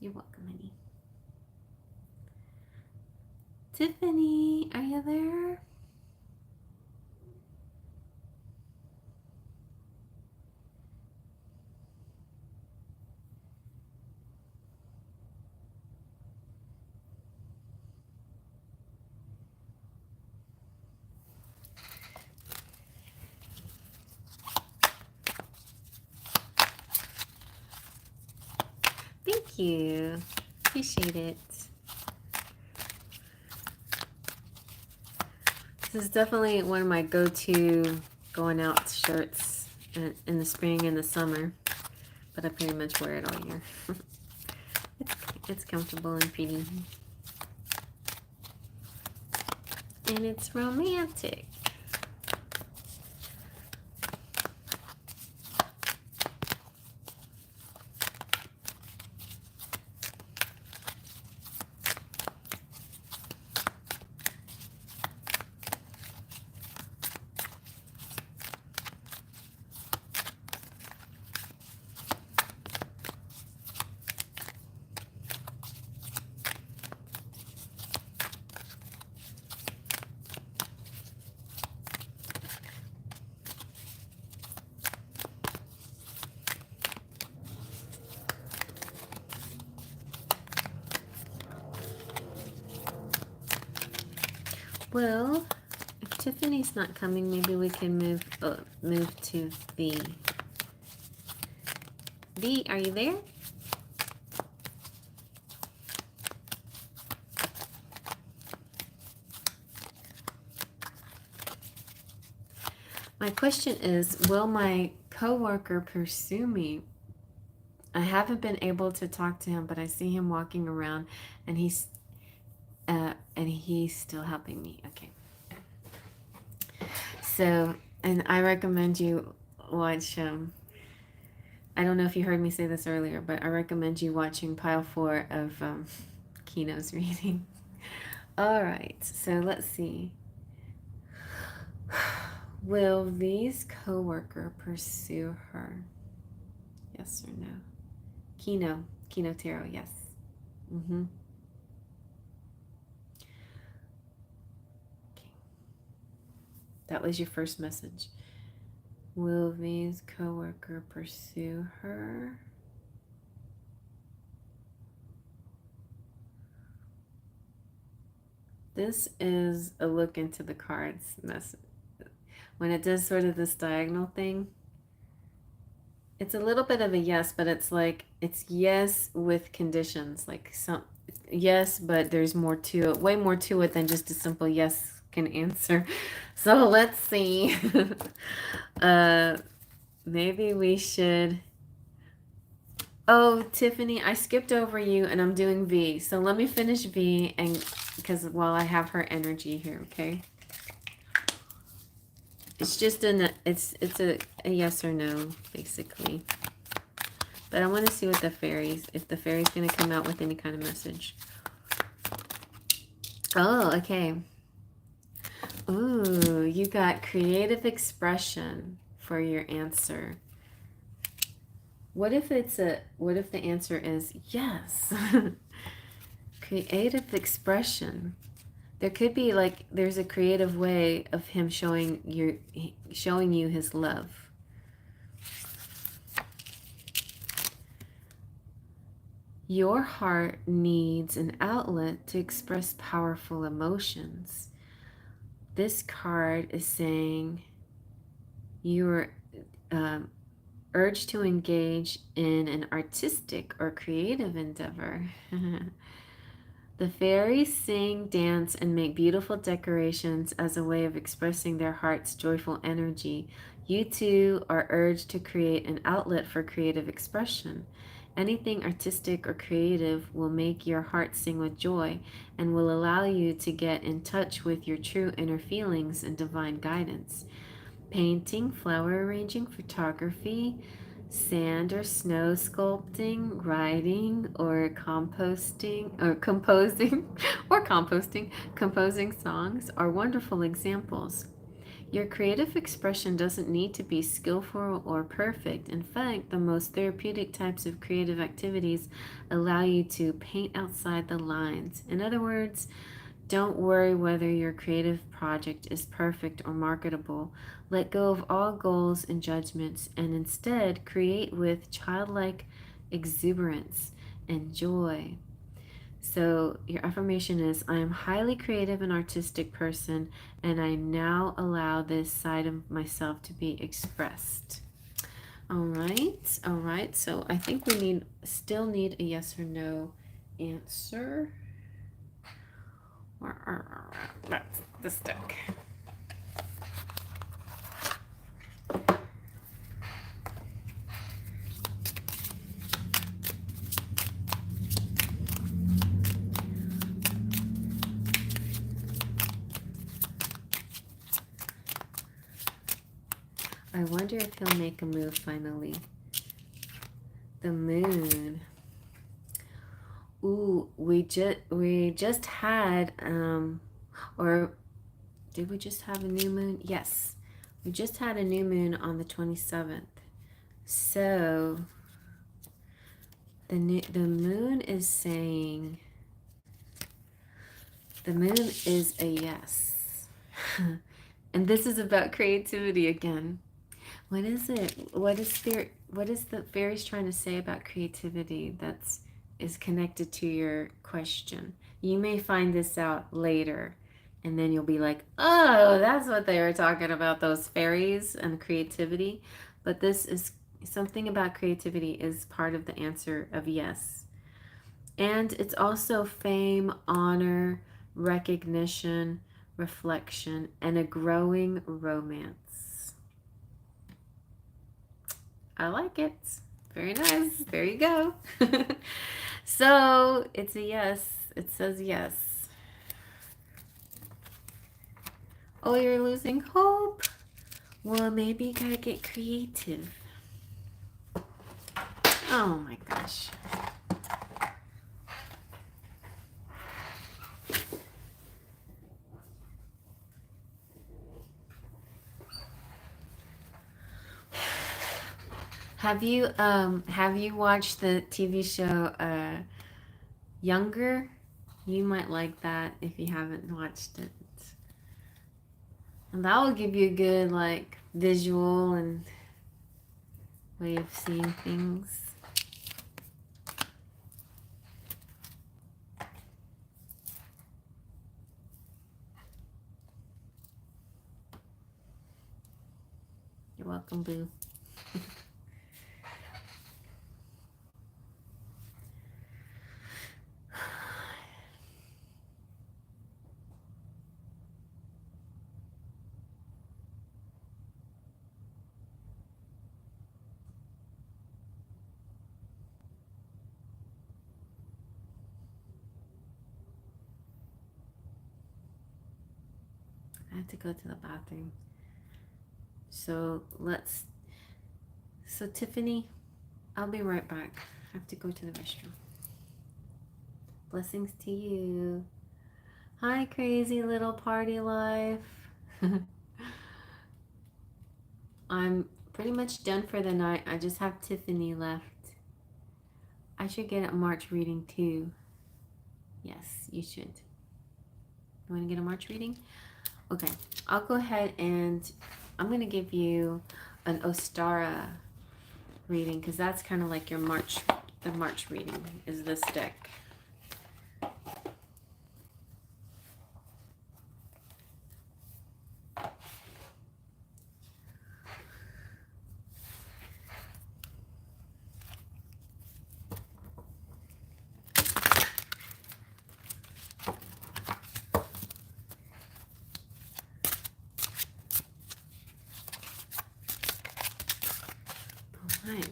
You're welcome, honey. Tiffany, are you there? Thank you. Appreciate it. This is definitely one of my go-to going out shirts in the spring and the summer, but I pretty much wear it all year. It's comfortable and pretty. And it's romantic. Well, if Tiffany's not coming, maybe we can move to V. V, are you there? My question is, will my coworker pursue me? I haven't been able to talk to him, but I see him walking around, and he's still helping me. Okay. So, and I recommend you watch. I don't know if you heard me say this earlier, but I recommend you watching Pile 4 of Kino's reading. All right. So let's see. Will V's coworker pursue her? Yes or no? Kino Tarot, yes. Okay. That was your first message. Will V's coworker pursue her? This is a look into the cards message. When it does sort of this diagonal thing, it's a little bit of a yes, but it's like, it's yes with conditions. Like yes, but there's more to it, way more to it than just a simple yes can answer. So let's see. Maybe we should. Oh, Tiffany, I skipped over you and I'm doing V. So let me finish V, and because while I have her energy here, okay? It's just it's a yes or no, basically. But I want to see what if the fairy's going to come out with any kind of message. Oh, okay. Ooh, you got creative expression for your answer. What if the answer is yes? Creative expression. There could be like, there's a creative way of him showing you his love. Your heart needs an outlet to express powerful emotions. This card is saying you're urged to engage in an artistic or creative endeavor. The fairies sing, dance, and make beautiful decorations as a way of expressing their heart's joyful energy. You too are urged to create an outlet for creative expression. Anything artistic or creative will make your heart sing with joy and will allow you to get in touch with your true inner feelings and divine guidance. Painting, flower arranging, photography, Sand or snow sculpting, writing or composting, composing songs are wonderful examples. Your creative expression doesn't need to be skillful or perfect. In fact, the most therapeutic types of creative activities allow you to paint outside the lines. In other words, don't worry whether your creative project is perfect or marketable. Let go of all goals and judgments and instead create with childlike exuberance and joy. So, your affirmation is I am highly creative and artistic person, and I now allow this side of myself to be expressed. All right, all right. So, I think we still need a yes or no answer. That's the stick. I wonder if he'll make a move finally. The moon. Ooh, we just had or did we just have a new moon? Yes. We just had a new moon on the 27th. So the moon is saying the moon is a yes. And this is about creativity again. What is it? What is the fairies trying to say about creativity is connected to your question? You may find this out later, and then you'll be like, "Oh, that's what they were talking about, those fairies and creativity." But this is something about creativity is part of the answer of yes. And it's also fame, honor, recognition, reflection, and a growing romance. I like it. Very nice. There you go. So it's a yes. It says yes. Oh, you're losing hope? Well, maybe you gotta get creative. Oh my gosh. Have you watched the TV show Younger? You might like that if you haven't watched it. And that will give you a good like visual and way of seeing things. You're welcome, boo. I have to go to the bathroom. So Tiffany, I'll be right back. I have to go to the restroom. Blessings to you. Hi, crazy little party life. I'm pretty much done for the night. I just have Tiffany left. I should get a March reading too. Yes, you should. You want to get a March reading? Okay, I'll go ahead and I'm going to give you an Ostara reading because that's kind of like the March reading is this deck.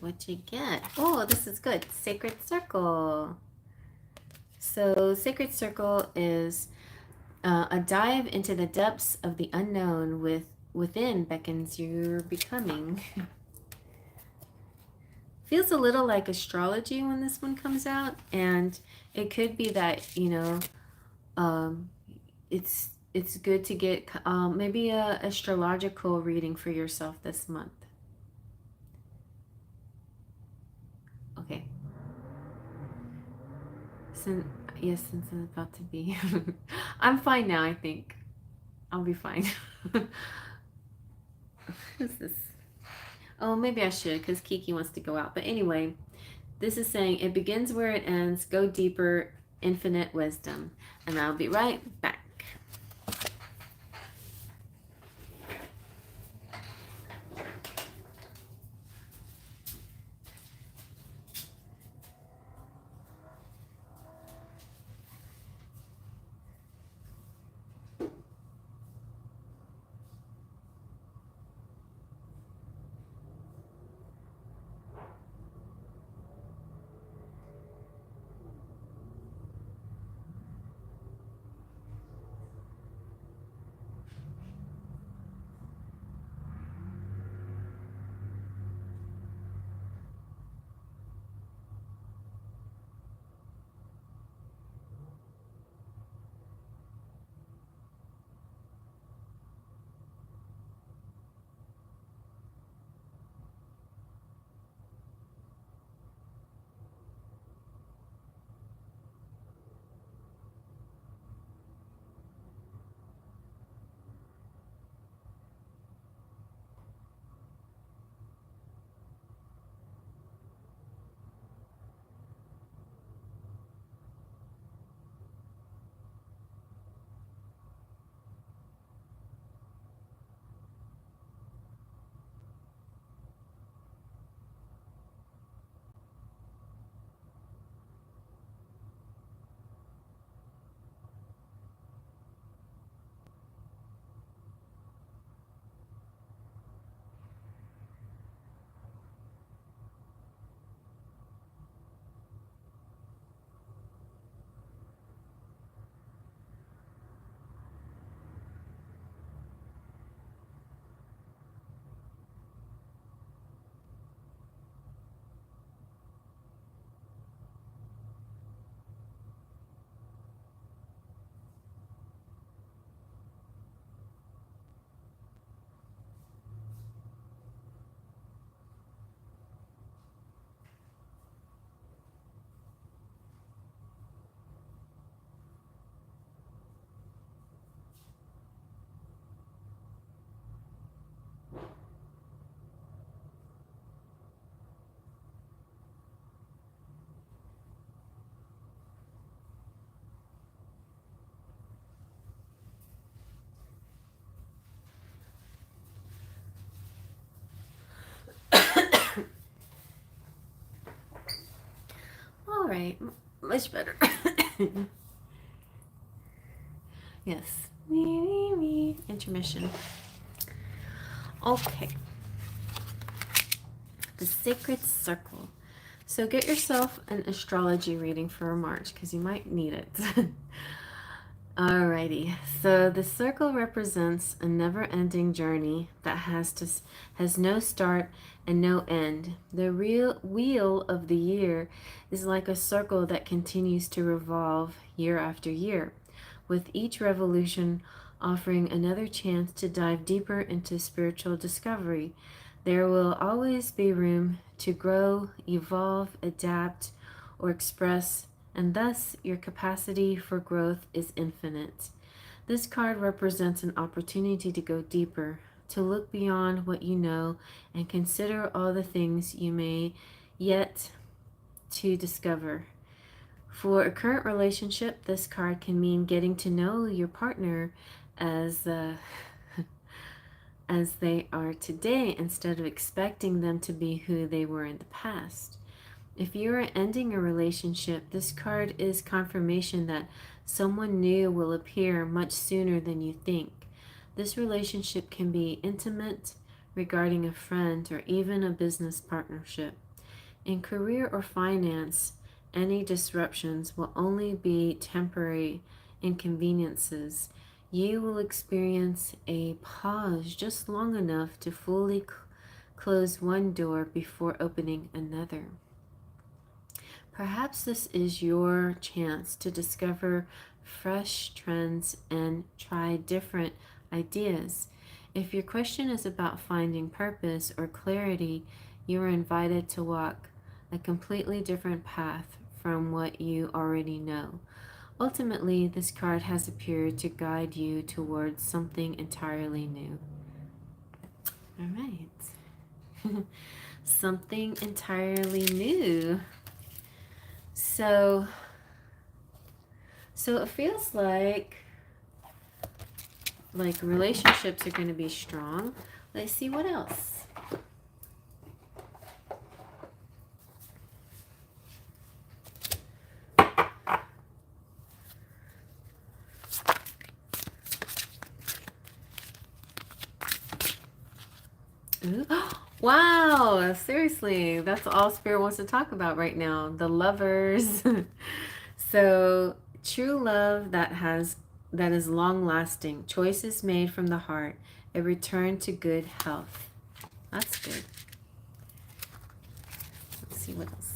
What you get? Oh, this is good. Sacred Circle. So Sacred Circle is a dive into the depths of the unknown within beckons your becoming. Feels a little like astrology when this one comes out, and it could be that, um, it's good to get maybe a astrological reading for yourself this month. Okay. Since yes, since I'm about to be, I'm fine now. I think I'll be fine. Who's this? Oh, maybe I should because Kiki wants to go out. But anyway, this is saying it begins where it ends. Go deeper, infinite wisdom, and I'll be right back. All right, much better. Yes. Intermission. Okay. The Sacred Circle. So get yourself an astrology reading for March because you might need it. Alrighty. So the circle represents a never-ending journey that has no start and no end. The real wheel of the year is like a circle that continues to revolve year after year, with each revolution offering another chance to dive deeper into spiritual discovery. There will always be room to grow, evolve, adapt, or express, and thus your capacity for growth is infinite. This card represents an opportunity to go deeper, to look beyond what you know, and consider all the things you may yet to discover. For a current relationship, this card can mean getting to know your partner as as they are today instead of expecting them to be who they were in the past. If you are ending a relationship, this card is confirmation that someone new will appear much sooner than you think. This relationship can be intimate, regarding a friend, or even a business partnership. In career or finance, any disruptions will only be temporary inconveniences. You will experience a pause just long enough to fully close one door before opening another. Perhaps this is your chance to discover fresh trends and try different ideas. If your question is about finding purpose or clarity, you are invited to walk a completely different path from what you already know. Ultimately, this card has appeared to guide you towards something entirely new. All right. Something entirely new. So it feels like relationships are going to be strong. Let's see what else. Ooh. Wow, seriously, that's all Spirit wants to talk about right now. The lovers. So, true love that is long lasting, choices made from the heart, a return to good health. That's good. Let's see what else.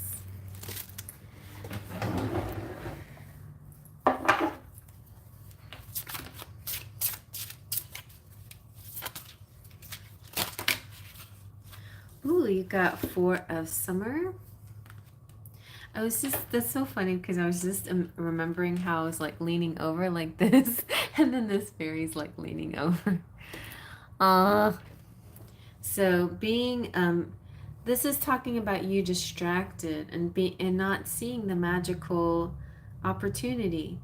Ooh, you got 4 of Summer. That's so funny because I was just remembering how I was like leaning over like this, and then this fairy's like leaning over. So being, this is talking about you distracted and not seeing the magical opportunity,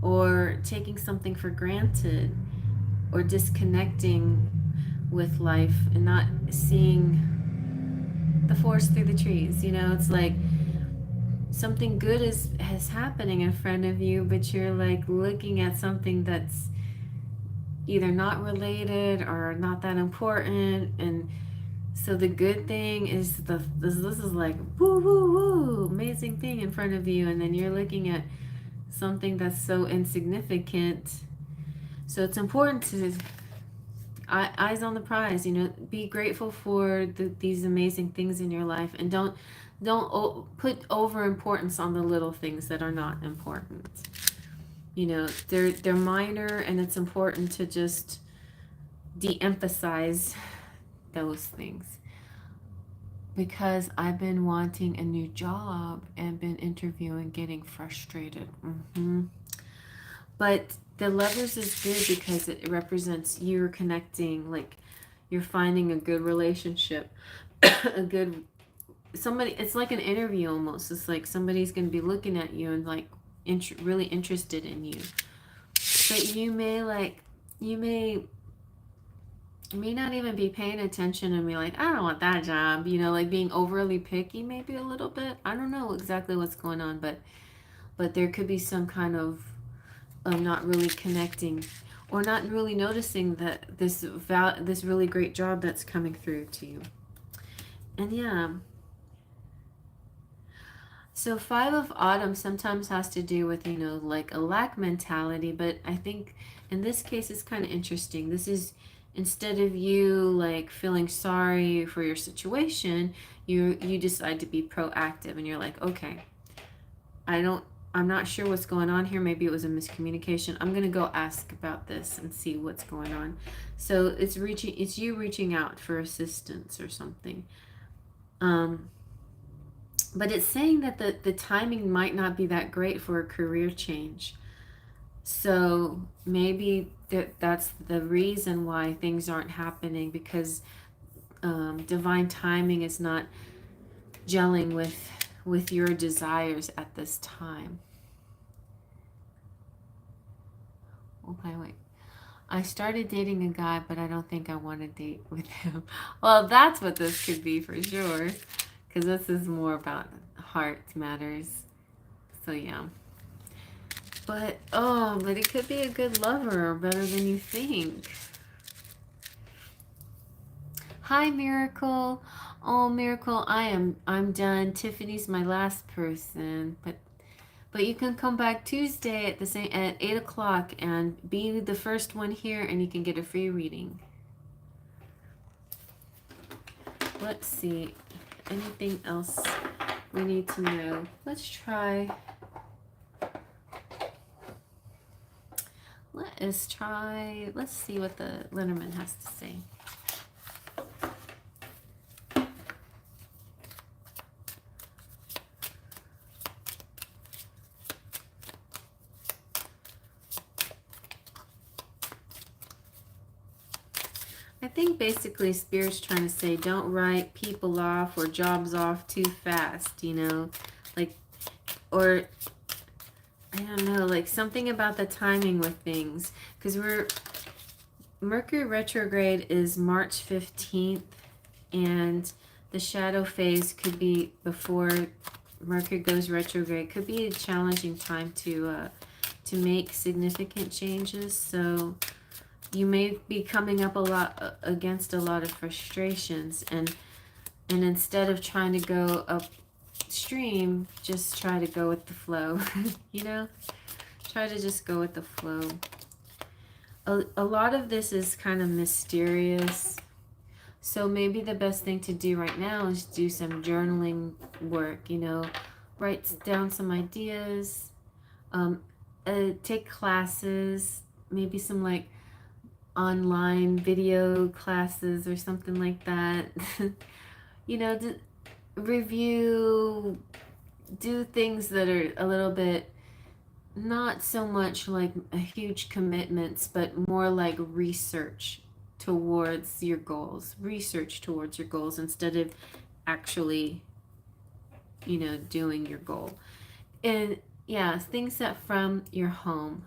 or taking something for granted, or disconnecting with life and not seeing the forest through the trees. It's like something good is happening in front of you, but you're like looking at something that's either not related or not that important. And so the good thing is this is like woo woo woo amazing thing in front of you, and then you're looking at something that's so insignificant. So it's important to eyes on the prize, be grateful for these amazing things in your life, and don't put over importance on the little things that are not important. They're minor, and it's important to just de-emphasize those things. Because I've been wanting a new job and been interviewing, getting frustrated. But the lovers is good because it represents you're connecting, like you're finding a good relationship, a good somebody. It's like an interview almost. It's like somebody's going to be looking at you and like really interested in you. But you may not even be paying attention and be like, I don't want that job. Like being overly picky, maybe a little bit. I don't know exactly what's going on, but there could be some kind of not really connecting, or not really noticing that this really great job that's coming through to you. And yeah, so 5 of Autumn sometimes has to do with like a lack mentality, but I think in this case it's kind of interesting. This is, instead of you like feeling sorry for your situation, you decide to be proactive, and you're like, okay, I'm not sure what's going on here. Maybe it was a miscommunication. I'm going to go ask about this and see what's going on. So it's you reaching out for assistance or something. But it's saying that the timing might not be that great for a career change. So maybe that's the reason why things aren't happening, because divine timing is not gelling with your desires at this time. Okay, wait. I started dating a guy, but I don't think I want to date with him. Well, that's what this could be for sure, because this is more about heart matters. So yeah. But it could be a good lover, better than you think. Hi, Miracle. Oh, Miracle, I'm done. Tiffany's my last person, but you can come back Tuesday at 8 o'clock and be the first one here, and you can get a free reading. let's see. Anything else we need to know? Let's try. Let's see what the Lenormand has to say. I think basically Spirit's trying to say don't write people off or jobs off too fast, you know, like, or I don't know, like something about the timing with things, because Mercury retrograde is March 15th, and the shadow phase could be before Mercury goes retrograde. Could be a challenging time to make significant changes, so you may be coming up against a lot of frustrations, and instead of trying to go upstream, just try to go with the flow. You know, try to just go with the flow. A lot of this is kind of mysterious, so maybe the best thing to do right now is do some journaling work, you know, write down some ideas, take classes, maybe some like online video classes or something like that. You know, review, do things that are a little bit not so much like a huge commitments, but more like research towards your goals. Research towards your goals instead of actually, you know, doing your goal. And yeah, things that from your home.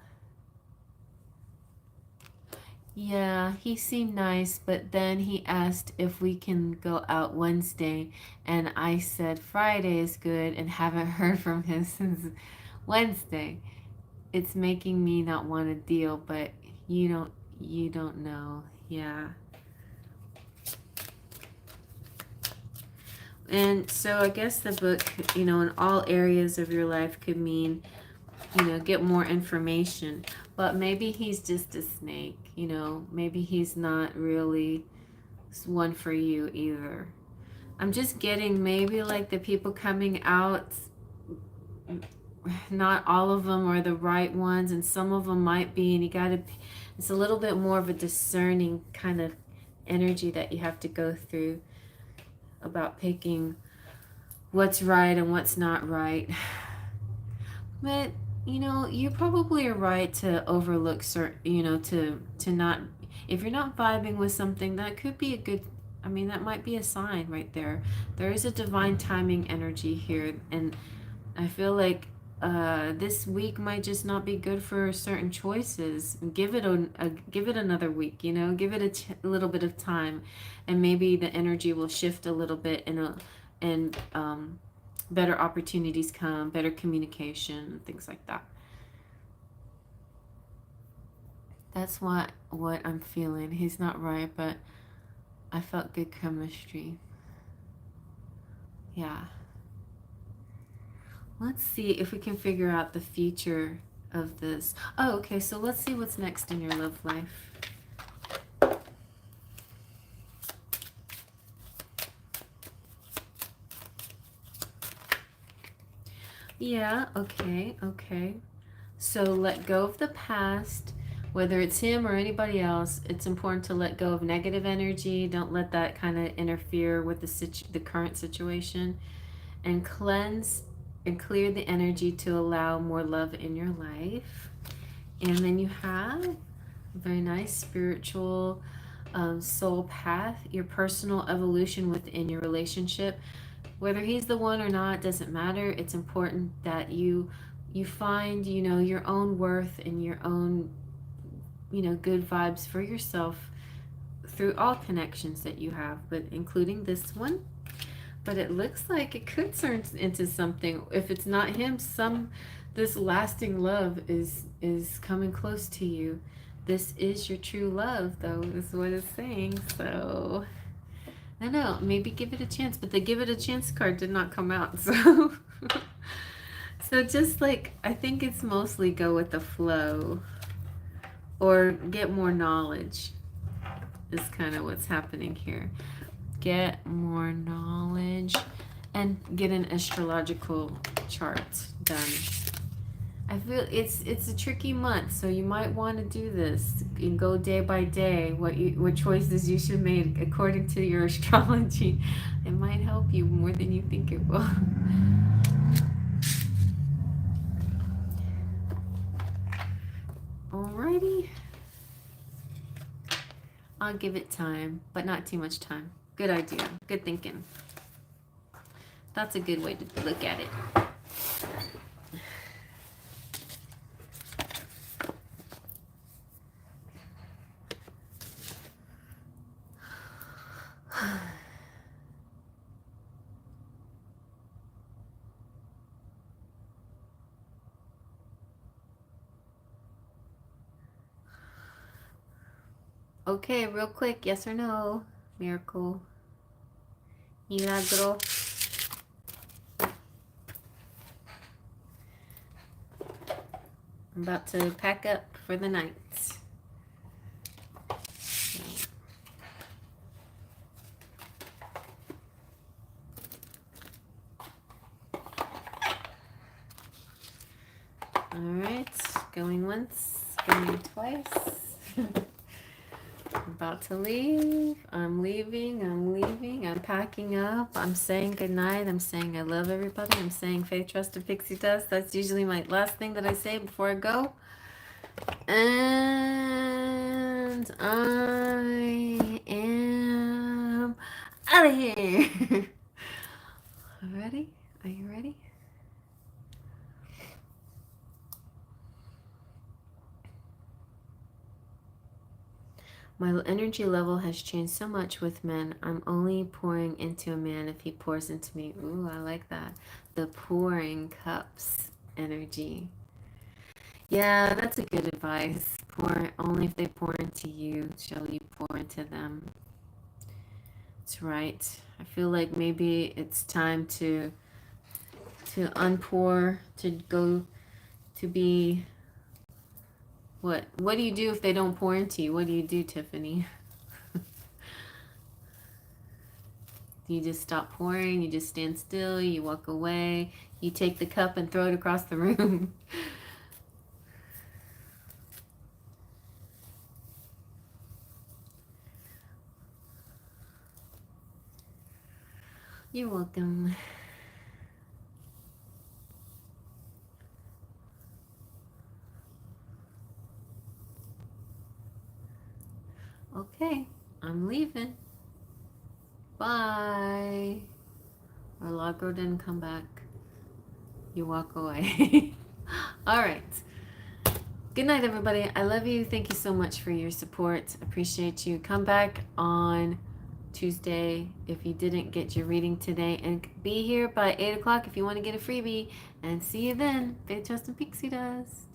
Yeah, he seemed nice, but then he asked if we can go out Wednesday, and I said Friday is good and haven't heard from him since Wednesday. It's making me not want to deal, but you don't know. Yeah. And so I guess the book, you know, in all areas of your life could mean, you know, get more information. But maybe he's just a snake, you know. Maybe he's not really one for you either. I'm just getting maybe like the people coming out, not all of them are the right ones, and some of them might be, and you gotta, it's a little bit more of a discerning kind of energy that you have to go through about picking what's right and what's not right. But you know, you probably are right to overlook certain, you know, to not, if you're not vibing with something, that could be a good, I mean, that might be a sign right there. There is a divine timing energy here, and I feel like this week might just not be good for certain choices. Give it give it another week, you know, give it a little bit of time, and maybe the energy will shift a little bit, and better opportunities come, better communication, things like that. That's what I'm feeling. He's not right, but I felt good chemistry. Yeah. Let's see if we can figure out the future of this. Oh, okay, so let's see what's next in your love life. Yeah, okay. So let go of the past, whether it's him or anybody else. It's important to let go of negative energy. Don't let that kind of interfere with the current situation, and cleanse and clear the energy to allow more love in your life. And then you have a very nice spiritual soul path, your personal evolution within your relationship. Whether he's the one or not doesn't matter. It's important that you find, you know, your own worth and your own, you know, good vibes for yourself through all connections that you have, but including this one. But it looks like it could turn into something. If it's not him, this lasting love is coming close to you. This is your true love, though, is what it's saying. So I don't know, maybe give it a chance, but the give it a chance card did not come out. So so just like, I think it's mostly go with the flow or get more knowledge is kind of what's happening here. get more knowledge and get an astrological chart done. I feel it's a tricky month, so you might want to do this and go day by day what choices you should make according to your astrology. It might help you more than you think it will. Alrighty. I'll give it time, but not too much time. Good idea. Good thinking. That's a good way to look at it. Okay, real quick, yes or no? Miracle. Milagro. I'm about to pack up for the night. Alright, going once, going twice. About to leave. I'm leaving. I'm packing up. I'm saying goodnight. I'm saying I love everybody. I'm saying faith, trust, and pixie dust. That's usually my last thing that I say before I go. And I am out of here. Ready? Are you ready? My energy level has changed so much with men. I'm only pouring into a man if he pours into me. Ooh, I like that. The pouring cups energy. Yeah, that's a good advice. Pour only if they pour into you shall you pour into them. That's right. I feel like maybe it's time to unpour, to go to be what do you do if they don't pour into you? What do you do, Tiffany? You just stop pouring, you just stand still, you walk away, you take the cup and throw it across the room. You're welcome. Okay, I'm leaving. Bye. Our Lagro didn't come back. You walk away. All right. Good night, everybody. I love you. Thank you so much for your support. Appreciate you. Come back on Tuesday if you didn't get your reading today, and be here by 8 o'clock if you want to get a freebie. And see you then. Faith, trust, and pixie dust.